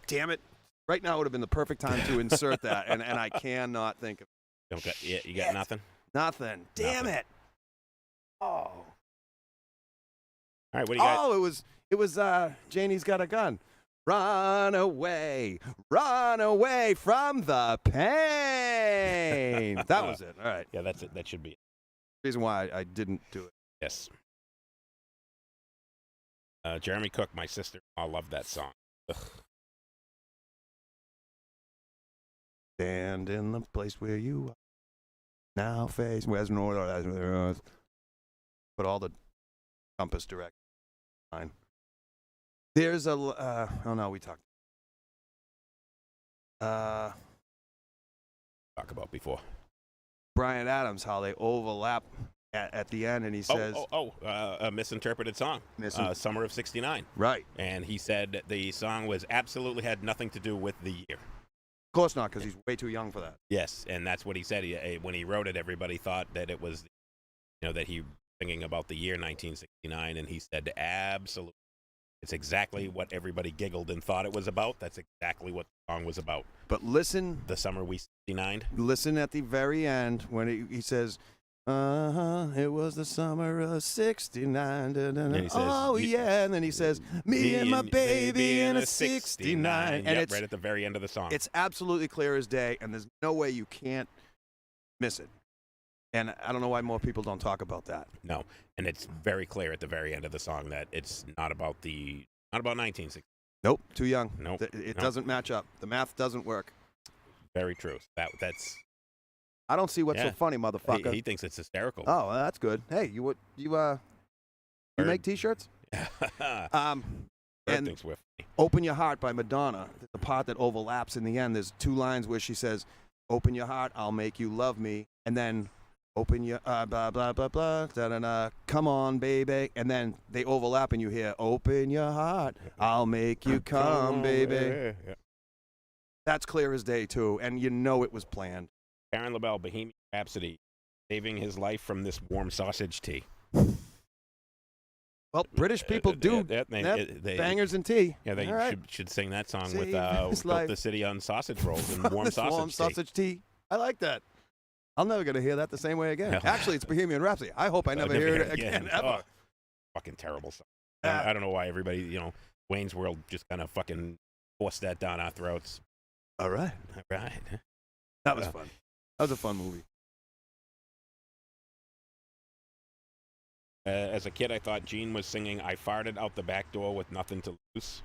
Damn it. Right now would have been the perfect time to insert that, and I cannot think of it. You got nothing? Nothing. Damn it. Oh. All right, what do you got? Oh, it was Janie's Got a Gun. Run away from the pain. That was it. All right. Yeah, that's it. That should be it. Reason why I didn't do it. Yes. Jeremy Cook, my sister-in-law, loved that song. Ugh. Stand in the place where you are. Now face west, north. Put all the compass direct. Fine. There's a. Oh no, we talked. Talk about before. Bryan Adams, how they overlap at the end, and he says, a misinterpreted song. Summer of '69. Right. And he said the song was absolutely had nothing to do with the year. Of course not, because he's way too young for that. Yes, and that's what he said. When he wrote it, everybody thought that it was, that he was singing about the year 1969, and he said absolutely. It's exactly what everybody giggled and thought it was about. That's exactly what the song was about. But listen. The summer we 69. Listen at the very end when he says, it was the summer of 69. And he says, oh, yeah. And then he says, me and my baby in a 69. And it's right at the very end of the song. It's absolutely clear as day, and there's no way you can't miss it. And I don't know why more people don't talk about that. No, and it's very clear at the very end of the song that it's not about 1960. Nope, too young. Nope, it doesn't match up. The math doesn't work. Very true. That's. I don't see what's so funny, motherfucker. He thinks it's hysterical. Oh, well, that's good. Hey, you make T-shirts? And thinks we're funny. "Open Your Heart" by Madonna. The part that overlaps in the end. There's two lines where she says, "Open your heart, I'll make you love me," and then. Open your blah blah blah blah da, da, da, come on baby, and then they overlap and you hear open your heart, I'll make you come baby. Yeah. That's clear as day too, and you know it was planned. Karen LaBelle, Bohemian Rhapsody, saving his life from this warm sausage tea. Well, British people do bangers and tea. Yeah, they right. should sing that song Save with life. the city on sausage rolls and warm sausage tea. I like that. I'm never going to hear that the same way again. Actually, it's Bohemian Rhapsody. I hope I never hear it again, ever. Oh, fucking terrible song. I don't know why everybody, Wayne's World just kind of fucking forced that down our throats. All right. That was fun. That was a fun movie. As a kid, I thought Gene was singing "I farted out the back door with nothing to lose."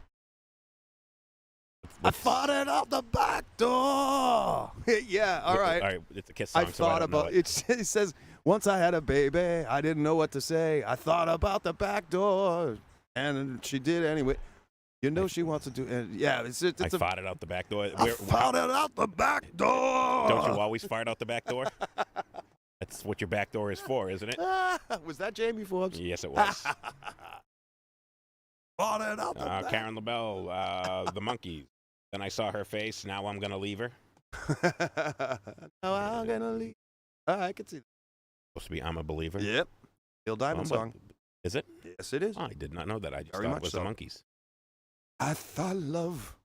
I farted out the back door. Yeah, all right. All right, it's a Kiss song. I thought about it. It says, once I had a baby, I didn't know what to say. I thought about the back door, and she did anyway. You know she wants to do. Yeah, it's I farted out the back door. I farted out the back door. Don't you always fart out the back door? That's what your back door is for, isn't it? Was that Jamie Forbes? Yes, it was. Farted out the back. Karen LaBelle, the Monkees. Then I saw her face. Now I'm gonna leave her. Now I'm gonna leave. I can see that. Supposed to be "I'm a Believer." Yep. Neil Diamond song. Is it? Yes, it is. Oh, I did not know that. I just Very thought much it was so. the Monkees. I thought love.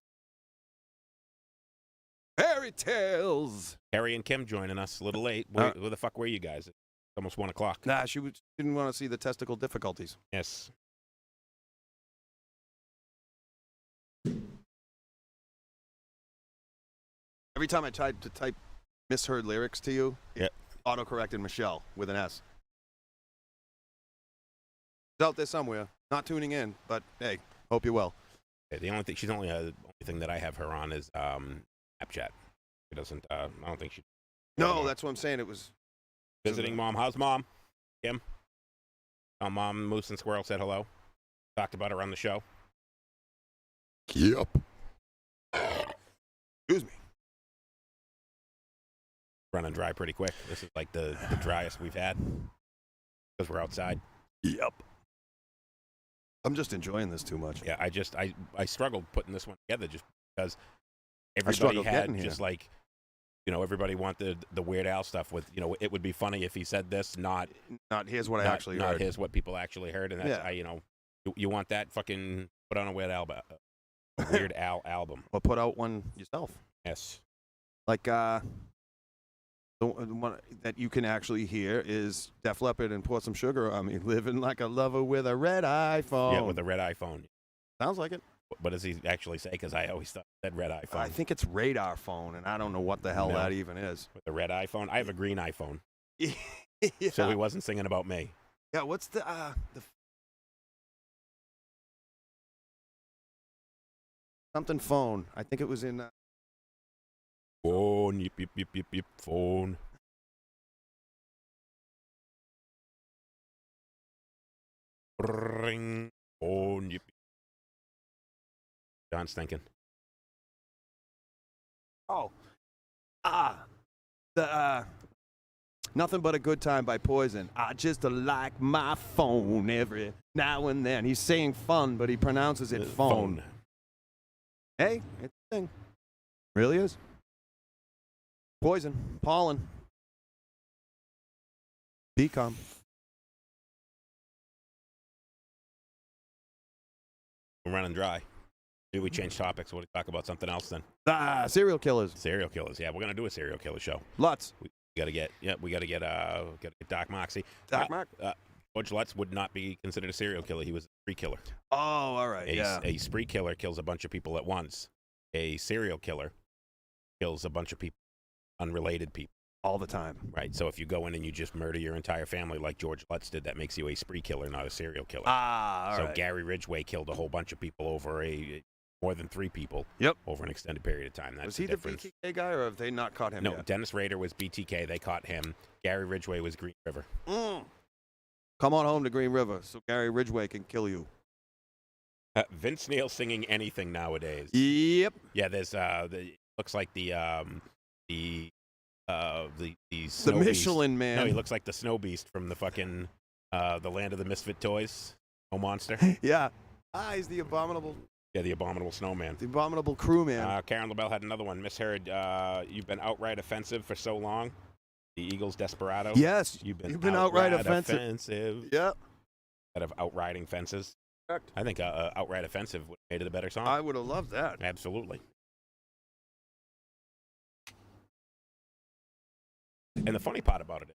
Fairy tales. Harry and Kim joining us a little late. Where the fuck were you guys? It's almost 1 o'clock. Nah, she didn't want to see the testicle difficulties. Yes. Every time I tried to type misheard lyrics to you, it autocorrected Michelle with an S. It's out there somewhere. Not tuning in, but hey, hope you're well. The only thing the only thing that I have her on is Snapchat. She doesn't. I don't think she. No, that's what I'm saying. It was visiting mom. How's mom? Kim. Oh, mom, Moose and Squirrel said hello. Talked about her on the show. Yep. Excuse me. Running dry pretty quick. This is like the driest we've had because we're outside. Yep. I'm just enjoying this too much. Yeah, I struggled putting this one together just because everybody had just like, everybody wanted the Weird Al stuff with, it would be funny if he said this, not here's what I actually heard. Not here's what people actually heard, and that's you want that fucking put on a Weird Al album. Or put out one yourself. Yes. Like the one that you can actually hear is Def Leppard and Pour Some Sugar on Me, living like a lover with a red iPhone. Yeah, with a red iPhone. Sounds like it. What does he actually say? Because I always thought it said red iPhone. I think it's radar phone, and I don't know what the hell that even is. With the red iPhone? I have a green iPhone. Yeah. So he wasn't singing about me. Yeah, what's the something phone? I think it was in. Phone, yip, yip, yip, yip, yip, phone. Ring, phone, yip. John's thinking. The Nothing But a Good Time by Poison. I just like my phone every now and then. He's saying fun, but he pronounces it phone. Hey, it's a thing. Really is. Poison, pollen. Become. We're running dry. Maybe we change topics. What do we talk about? Something else then? Serial killers. Serial killers. Yeah, we're gonna do a serial killer show. Lutz. We gotta get Doc Moxie. Doc Mark. George Lutz would not be considered a serial killer. He was a spree killer. Oh, all right. A spree killer kills a bunch of people at once. A serial killer kills a bunch of people, unrelated people. All the time. Right. So if you go in and you just murder your entire family like George Lutz did, that makes you a spree killer, not a serial killer. All so right. Gary Ridgway killed a whole bunch of people over more than 3 people. Yep. Over an extended period of time. That's was he the BTK guy, or have they not caught him No, yet? Dennis Rader was BTK. They caught him. Gary Ridgway was Green River. Come on home to Green River so Gary Ridgway can kill you. Vince Neil singing anything nowadays. Yep. Yeah, there's looks like the Michelin Man. No, he looks like the Snow Beast from the fucking the Land of the Misfit Toys. Oh, monster. Yeah. He's the abominable. Yeah, the abominable snowman. The abominable crewman. Karen LaBelle had another one. Misheard. You've been outright offensive for so long. The Eagles Desperado. Yes. You've been outright offensive. Yep. Instead of outriding fences. Correct. I think outright offensive would have made it a better song. I would have loved that. Absolutely. And the funny part about it is,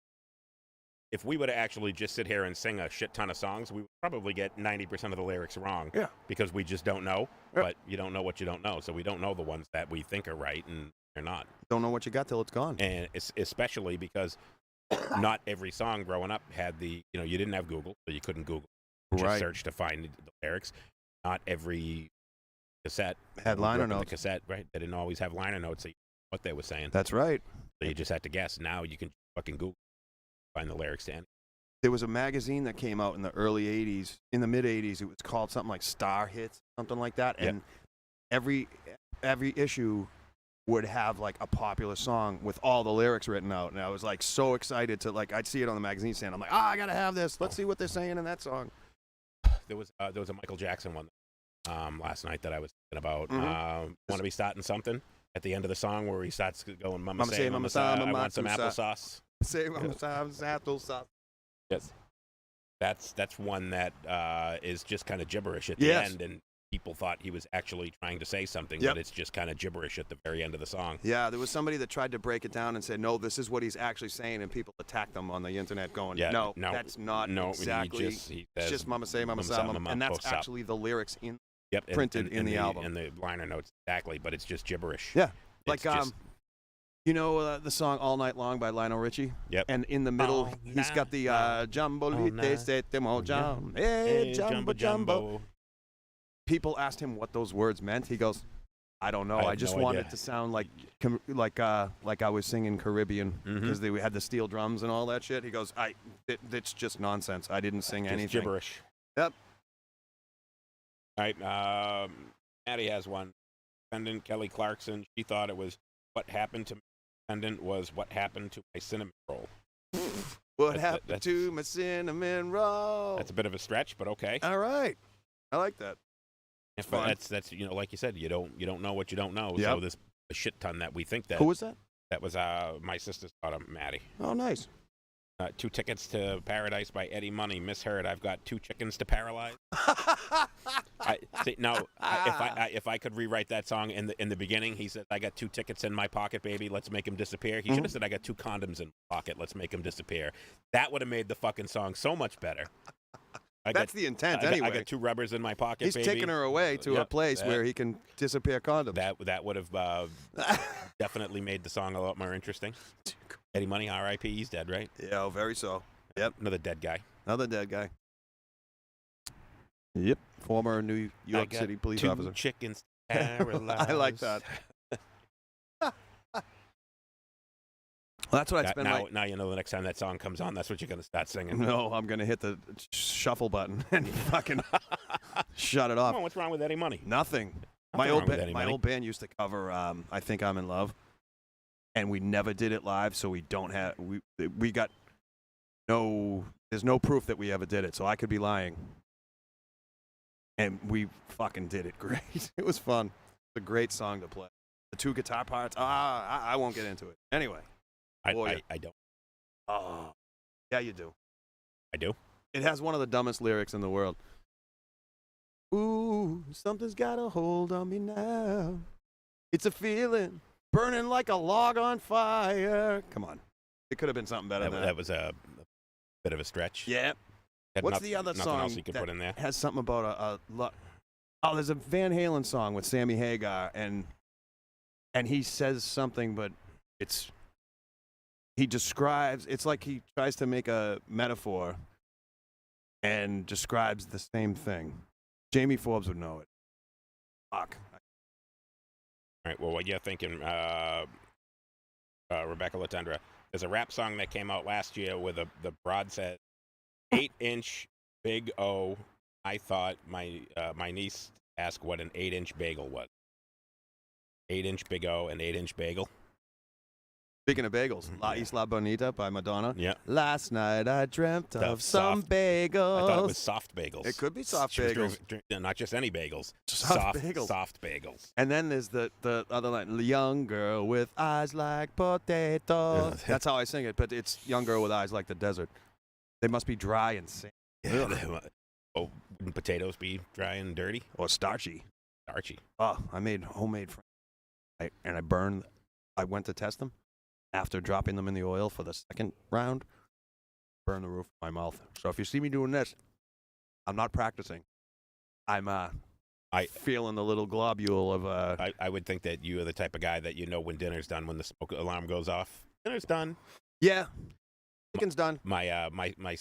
if we were to actually just sit here and sing a shit ton of songs, we would probably get 90% of the lyrics wrong. Yeah. Because we just don't know. Yep. But you don't know what you don't know. So we don't know the ones that we think are right and they're not. Don't know what you got till it's gone. And it's especially because not every song growing up had you didn't have Google, so you couldn't Google. Just search to find the lyrics. Not every cassette had liner notes. The cassette, right? They didn't always have liner notes. So you knew what they were saying. That's right. So you just had to guess. Now you can fucking Google, find the lyrics to anything. There was a magazine that came out in the early 80s, in the mid 80s. It was called something like Star Hits, something like that. Yep. And every issue would have like a popular song with all the lyrics written out. And I was like so excited to I'd see it on the magazine stand. I'm like, I gotta have this. Let's see what they're saying in that song. There was a Michael Jackson one last night that I was thinking about. Mm-hmm. Want to be starting something at the end of the song where he starts going, Mama say, say, Mama Mama say, I Mama want some say. applesauce. Say sauce. Yes. That's one that is just kind of gibberish at the Yes. end, and people thought he was actually trying to say something, Yep. but it's just kind of gibberish at the very end of the song. Yeah, there was somebody that tried to break it down and said, no, this is what he's actually saying, and people attacked them on the internet going, no, that's not exactly. He it's says, just Mama say, Mama say, Mama, and that's actually the lyrics printed in the album. And the liner notes, exactly, but it's just gibberish. Yeah, it's just, the song All Night Long by Lionel Richie? Yep. And in the middle, he's got the Jambolite Setemo Jam. Hey, Jumbo Jumbo. People asked him what those words meant. He goes, I don't know. I just wanted it to sound like I was singing Caribbean because they had the steel drums and all that shit. He goes, it's just nonsense. I didn't sing anything. Gibberish. Yep. All right. Maddie has one. Defendant Kelly Clarkson. She thought it was what happened to my defendant was what happened to my cinnamon roll. What happened to my cinnamon roll? That's a bit of a stretch, but okay. All right. I like that. But that's like you said, you don't know what you don't know. Yep. So there's a shit ton that we think that. Who was that? That was my sister's daughter, Maddie. Oh, nice. 2 tickets to Paradise by Eddie Money. Misheard. I've got 2 chickens to paralyze. If I could rewrite that song in the beginning, he said, "I got 2 tickets in my pocket, baby. Let's make them disappear." He should have said, "I got 2 condoms in my pocket. Let's make them disappear." That would have made the fucking song so much better. That's the intent, I anyway. got 2 rubbers in my pocket, He's baby. taking her away to a place where he can disappear condoms. That would have definitely made the song a lot more interesting. Eddie Money, R.I.P. He's dead, right? Yeah, very so. Yep. Another dead guy. Another dead guy. Yep. Former New York City police 2 officer. chickens paralyzed. I like that. Well, that's what I spend now you know the next time that song comes on, that's what you're going to start singing. No, I'm going to hit the shuffle button and fucking shut it off. Come on, what's wrong with Eddie Money? Nothing. Nothing wrong with Eddie My Money. old band used to cover I Think I'm in Love, and we never did it live, so we don't have we got there's no proof that we ever did it, so I could be lying. And we fucking did it great. It was fun. It's a great song to play. The 2 guitar parts. I won't get into it. Anyway. I don't. Oh, yeah, you do. I do? It has one of the dumbest lyrics in the world. Ooh, something's got a hold on me now. It's a feeling burning like a log on fire. Come on. It could have been something better than that. That was a bit of a stretch. Yeah. What's the other nothing song else you could put in there? has something about there's a Van Halen song with Sammy Hagar, and he says something, but he describes, it's like he tries to make a metaphor and describes the same thing. Jamie Forbes would know it. Fuck. All right, well, what you're thinking, Rebecca Latendra, there's a rap song that came out last year where the broad says, 8-inch Big O. I thought my niece asked what an 8-inch bagel was. 8-inch Big O and 8-inch bagel. Speaking of bagels, La Isla Bonita by Madonna. Yeah. Last night I dreamt of some bagels. I thought it was soft bagels. It could be soft She was bagels. not just any bagels. Soft bagels. Soft bagels. And then there's the other line, young girl with eyes like potatoes. That's how I sing it, but it's young girl with eyes like the desert. They must be dry and sandy. Oh, wouldn't potatoes be dry and dirty? Or starchy. Starchy. Oh, I made homemade fries. I went to test them. After dropping them in the oil for the second round, burn the roof of my mouth. So if you see me doing this, I'm not practicing. I'm feeling the little globule of I would think that you are the type of guy that you know when dinner's done, when the smoke alarm goes off. Dinner's done. Yeah. Chicken's done. My my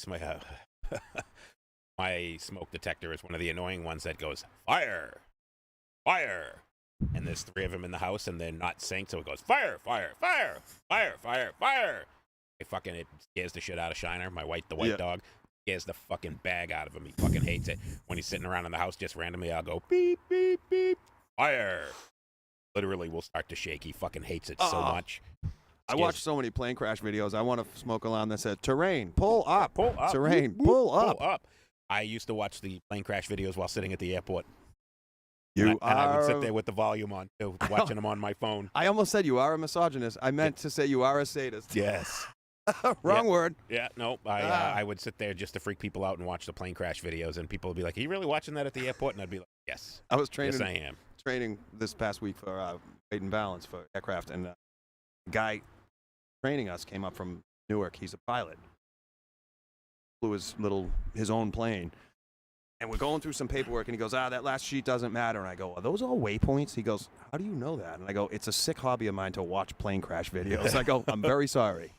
smoke detector is one of the annoying ones that goes fire, fire, and there's 3 of them in the house and they're not synced, so it goes fire, fire, fire, fire, fire, fire. It scares the shit out of Shiner, the white dog. Scares the fucking bag out of him. He fucking hates it. When he's sitting around in the house, just randomly, I'll go beep, beep, beep, fire. Literally, will start to shake. He fucking hates it so much. I watch so many plane crash videos. I want a smoke alarm that said, terrain, pull up. Pull up. Terrain, Whoop, whoop, pull up. Pull up. I used to watch the plane crash videos while sitting at the airport. And I would sit there with the volume on, too, watching them on my phone. I almost said you are a misogynist. I meant to say you are a sadist. Yes. Wrong word. Yeah, no, I would sit there just to freak people out and watch the plane crash videos, and people would be like, are you really watching that at the airport? And I'd be like, yes. I was training. Yes, I am. Training this past week for weight and balance for aircraft, and the guy training us came up from Newark. He's a pilot. Flew his own plane. And we're going through some paperwork, and he goes, that last sheet doesn't matter. And I go, are those all waypoints? He goes, how do you know that? And I go, it's a sick hobby of mine to watch plane crash videos. I go, I'm very sorry.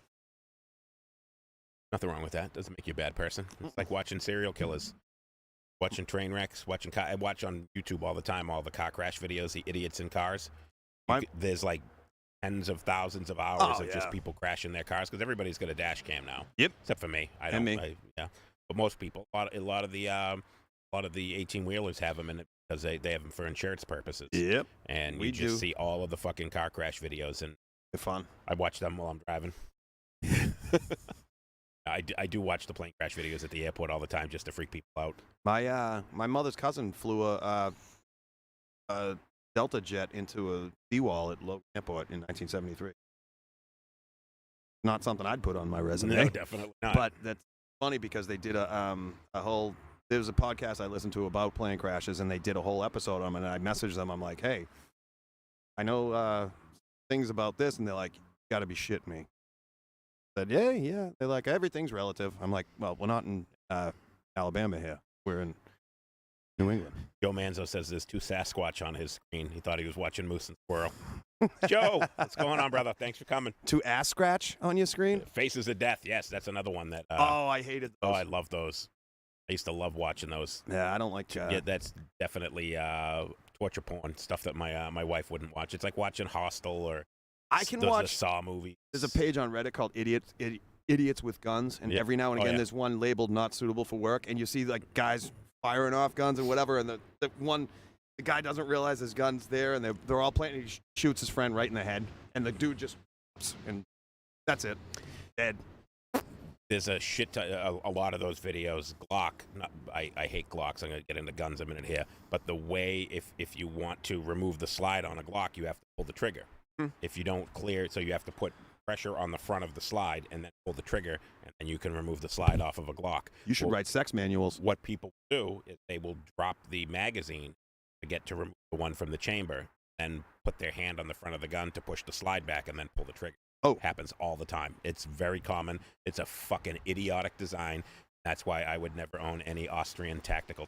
Nothing wrong with that. Doesn't make you a bad person. It's like watching serial killers, watching train wrecks, I watch on YouTube all the time all the car crash videos, the idiots in cars. There's like tens of thousands of hours of just people crashing their cars because everybody's got a dash cam now. Yep. Except for me. I don't. Yeah. But most people, a lot of the 18-wheelers have them in it because they have them for insurance purposes. Yep. And you just see all of the fucking car crash videos, and they're fun. I watch them while I'm driving. I do watch the plane crash videos at the airport all the time just to freak people out. My mother's cousin flew a Delta jet into a seawall at Logan Airport in 1973. Not something I'd put on my resume. No, definitely not. But that's funny because they did a whole. There was a podcast I listened to about plane crashes, and they did a whole episode on them. And I messaged them. I'm like, hey, I know things about this, and they're like, you got to be shitting me. I said, yeah. They're like, everything's relative. I'm like, well, we're not in Alabama here. we're in New England. Joe Manzo says there's 2 Sasquatch on his screen. He thought he was watching Moose and Squirrel. Joe, what's going on, brother? Thanks for coming. 2 ass scratch on your screen? Faces of Death. Yes, that's another one that. I hated those. Oh, I love those. I used to love watching those. Yeah, I don't like. Yeah, that's definitely torture porn stuff that my wife wouldn't watch. It's like watching Hostel or I can those watch Saw movies. There's a page on Reddit called Idiots with Guns, and every now and again there's one labeled not suitable for work, and you see like guys firing off guns and whatever, and the guy doesn't realize his gun's there, and they're all playing, and he shoots his friend right in the head, and the dude just, and that's it, dead. There's a a lot of those videos. Glock. I hate Glocks. I'm gonna get into guns a minute here. But the way, if you want to remove the slide on a Glock, you have to pull the trigger. If you don't clear it, so you have to put pressure on the front of the slide and then pull the trigger, and then you can remove the slide off of a Glock. You should write sex manuals. What people do is they will drop the magazine to get to remove the one from the chamber and put their hand on the front of the gun to push the slide back and then pull the trigger. Oh. Happens all the time. It's very common. It's a fucking idiotic design. That's why I would never own any Austrian tactical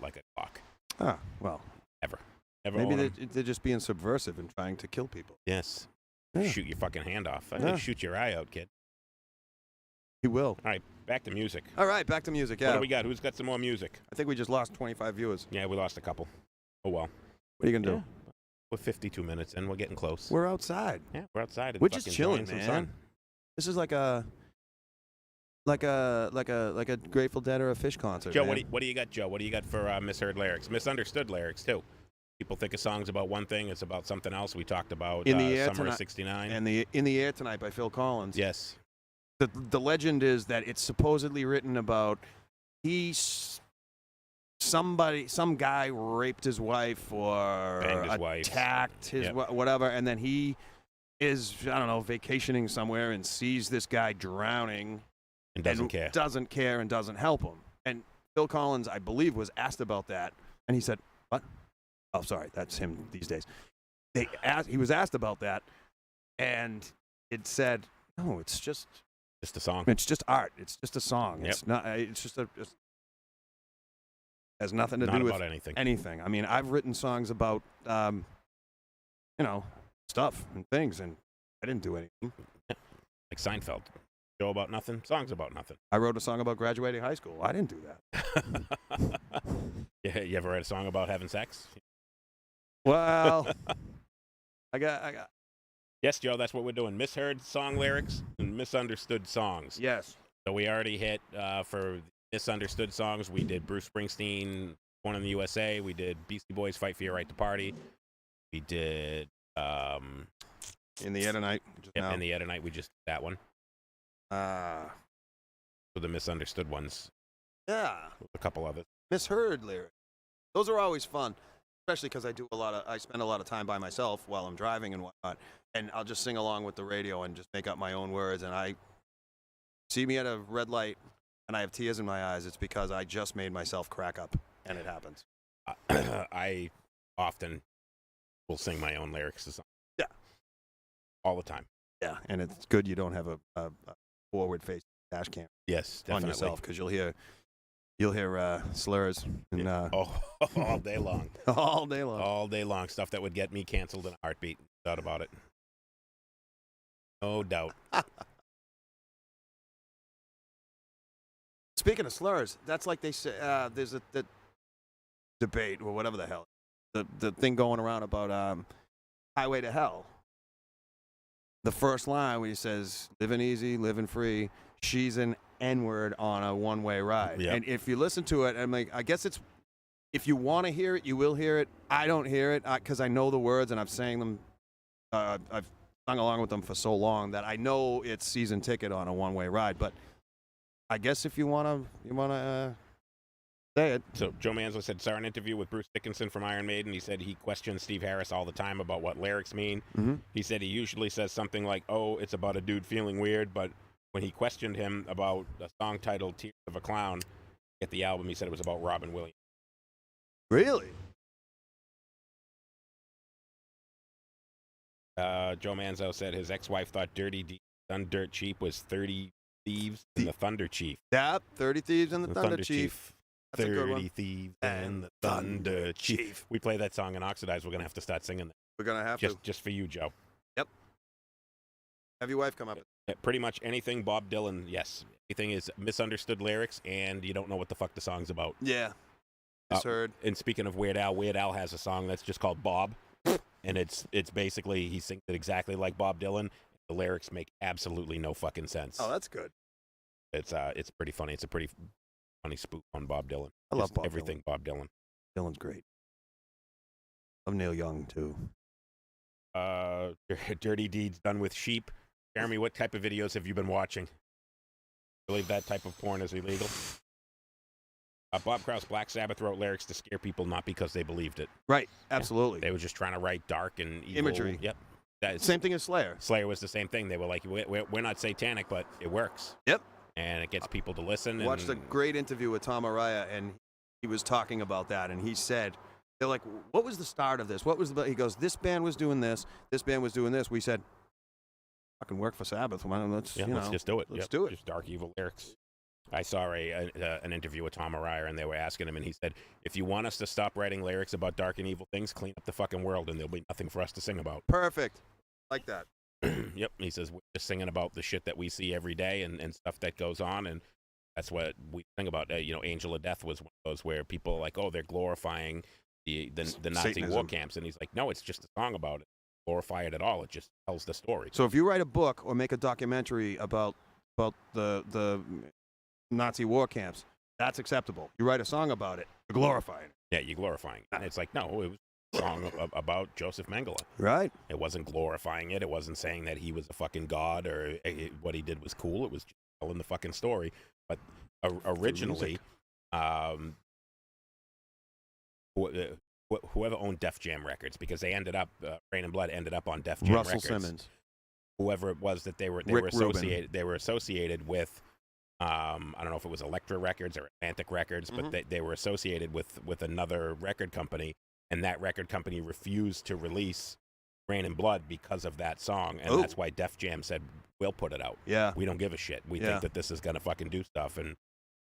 like a Glock. Ah, well. Ever. Never Maybe they're just being subversive and trying to kill people. Yes. Yeah. Shoot your fucking hand off. I think shoot your eye out, kid. He will. All right, back to music. All right, back to music, yeah. What do we got? Who's got some more music? I think we just lost 25 viewers. Yeah, we lost a couple. Oh, well. What are you going to do? We're 52 minutes in. We're getting close. We're outside. Yeah, we're outside. We're just chilling, enjoying man. some sun. This is like a Grateful Dead or a Fish concert. Joe, man. what do you got, Joe? What do you got for misheard lyrics? Misunderstood lyrics, too. People think a song's about one thing, it's about something else. We talked about Summer of 69. And In the Air Tonight by Phil Collins. Yes. The legend is that it's supposedly written about some guy raped his wife or attacked his whatever, and then he is, I don't know, vacationing somewhere and sees this guy drowning and doesn't care and doesn't help him. And Phil Collins, I believe, was asked about that, and he said, "What? Oh, sorry, that's him these days." He was asked about that, and it said, "No, it's just a song. It's just art. It's just a song. Yep. It's not. It's just has nothing to Not do about with anything. I mean, I've written songs about, stuff and things, and I didn't do anything. Like Seinfeld. Show about nothing, songs about nothing. I wrote a song about graduating high school. I didn't do that. Yeah, you ever write a song about having sex? Well, I got. Yes, Joe, that's what we're doing. Misheard song lyrics and misunderstood songs. Yes. So we already hit, for misunderstood songs, we did Bruce Springsteen, Born in the USA. We did Beastie Boys, Fight for Your Right to Party. We did... In the Air Tonight. In the Air Tonight, we just did that one. For the misunderstood ones. Yeah. A couple others. Misheard lyrics. Those are always fun, especially because I spend a lot of time by myself while I'm driving and whatnot, and I'll just sing along with the radio and just make up my own words. And I see me at a red light and I have tears in my eyes. It's because I just made myself crack up, and it happens. I often will sing my own lyrics to songs. Yeah. All the time. Yeah, and it's good you don't have a forward-facing dash cam. Yes, definitely. On yourself, because you'll hear slurs and all day long. All day long. All day long. Stuff that would get me canceled in a heartbeat. No doubt about it. No doubt. Speaking of slurs, that's like they say. There's the debate or whatever the hell, the thing going around about Highway to Hell. The first line where he says, "Living easy, living free." She's an N-word on a one-way ride. Yep. And if you listen to it, I'm like, I guess it's, if you want to hear it, you will hear it. I don't hear it because I know the words and I've sang them. I've sung along with them for so long that I know it's season ticket on a one-way ride. But I guess if you want to say it. So Joe Manzo said, saw an interview with Bruce Dickinson from Iron Maiden. He said he questions Steve Harris all the time about what lyrics mean. Mm-hmm. He said he usually says something like, "Oh, it's about a dude feeling weird," but when he questioned him about a song titled "Tears of a Clown" at the album, he said it was about Robin Williams. Really? Joe Manzo said his ex-wife thought Dirty D Done Dirt Cheap was 30 Thieves and the Thunder Chief. Yep, 30 Thieves and the Thunder Chief. That's a good 30 one. Thieves and the Thunder Chief. We play that song in Oxidize. We're going to have to start singing that. We're going to have to. Just for you, Joe. Yep. Have your wife come up. Yeah, pretty much anything Bob Dylan, yes. Anything is misunderstood lyrics, and you don't know what the fuck the song's about. Yeah. Misheard. And speaking of Weird Al has a song that's just called Bob, and it's basically, he sings it exactly like Bob Dylan. The lyrics make absolutely no fucking sense. Oh, that's good. It's pretty funny. It's a pretty funny spoof on Bob Dylan. I love Bob everything Dylan. Bob Dylan. Dylan's great. Love Neil Young, too. Dirty Deeds Done with Sheep. Jeremy, what type of videos have you been watching? Believe that type of porn is illegal? Bob Krause, Black Sabbath wrote lyrics to scare people, not because they believed it. Right, absolutely. They were just trying to write dark and evil imagery. Yep. Same thing as Slayer. Slayer was the same thing. They were like, we're not satanic, but it works. Yep. And it gets people to listen. Watched a great interview with Tom Araya, and he was talking about that, and he said, they're like, what was the start of this? He goes, this band was doing this band was doing this. We said, fucking work for Sabbath. Let's just do it. Let's do it. Just dark, evil lyrics. I saw an interview with Tom Araya, and they were asking him, and he said, if you want us to stop writing lyrics about dark and evil things, clean up the fucking world, and there'll be nothing for us to sing about. Perfect. Like that. Yep. He says, we're just singing about the shit that we see every day and stuff that goes on, and that's what we think about. Angel of Death was one of those where people are like, oh, they're glorifying the Nazi Satanism. war camps, and he's like, no, it's just a song about it. Glorify it at all. It just tells the story. So if you write a book or make a documentary about the Nazi war camps, that's acceptable. You write a song about it, you're glorifying it. Yeah, you're glorifying it. And it's like, no, it was a song about Joseph Mengele. Right. It wasn't glorifying it. It wasn't saying that he was a fucking god or what he did was cool. It was just telling the fucking story. But originally, whoever owned Def Jam Records, because they ended up, Rain and Blood ended up on Def Jam Russell Records. Simmons. Whoever it was that they were associated with. I don't know if it was Elektra Records or Atlantic Records, but they were associated with another record company, and that record company refused to release Rain and Blood because of that song, and that's why Def Jam said, we'll put it out. Yeah. We don't give a shit. We think that this is going to fucking do stuff. And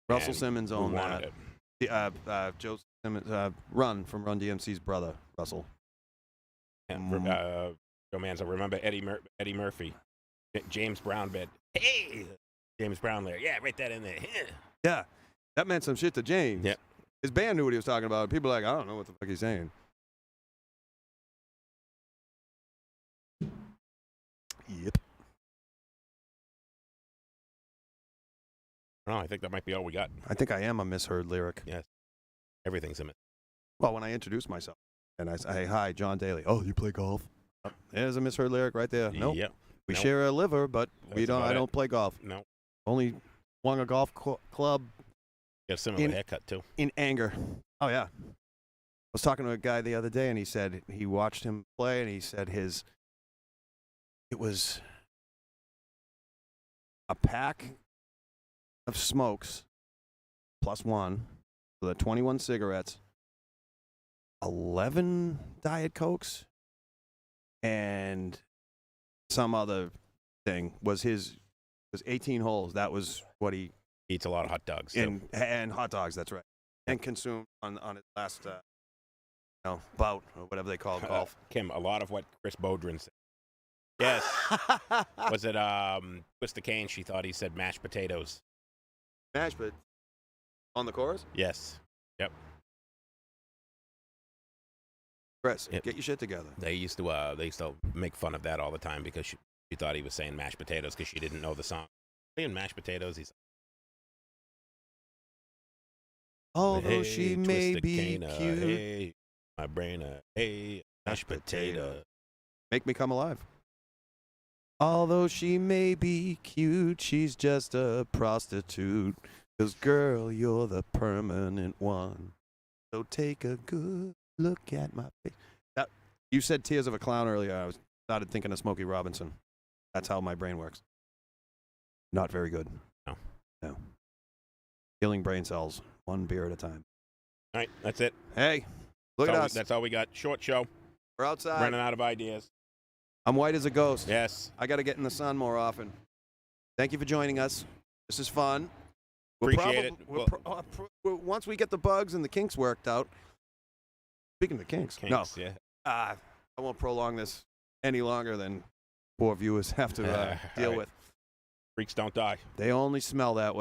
Russell Simmons owned that. Joe Simmons, Run from Run DMC's brother, Russell. Joe Manzo, remember Eddie Murphy? James Brown bit. Hey! James Brown there. Yeah, write that in there. Yeah. That meant some shit to James. Yeah. His band knew what he was talking about. People are like, I don't know what the fuck he's saying. Yep. No, I think that might be all we got. I think I am a misheard lyric. Yes. Everything's a myth. Well, when I introduce myself and I say, hey, hi, John Daly. Oh, you play golf? There's a misheard lyric right there. Nope. Yep. We share a liver, but I don't play golf. No. Only swung a golf club. You have a similar haircut, too. In anger. Oh, yeah. I was talking to a guy the other day, and he said he watched him play, and he said it was a pack of smokes plus one, so the 21 cigarettes, 11 Diet Cokes, and some other thing was 18 holes. That was what he eats. A lot of hot dogs. And hot dogs, that's right. And consumed on his last bout, or whatever they call golf. Kim, a lot of what Chris Bodrin said. Yes. Was it Twista Kane? She thought he said mashed potatoes. Mashed, but on the chorus? Yes. Yep. Chris, get your shit together. They used to make fun of that all the time because she thought he was saying mashed potatoes because she didn't know the song. Saying mashed potatoes, he's although she may be cute. Hey, my brain, hey, mashed potato. Make me come alive. Although she may be cute, she's just a prostitute. 'Cause girl, you're the permanent one. So take a good look at my face. You said Tears of a Clown earlier. I started thinking of Smokey Robinson. That's how my brain works. Not very good. No. Killing brain cells, one beer at a time. All right, that's it. Hey, look at us. That's all we got. Short show. We're outside. Running out of ideas. I'm white as a ghost. Yes. I got to get in the sun more often. Thank you for joining us. This is fun. Appreciate it. Once we get the bugs and the kinks worked out. Speaking of the kinks, no. Yeah. I won't prolong this any longer than poor viewers have to deal with. Freaks don't die. They only smell that way.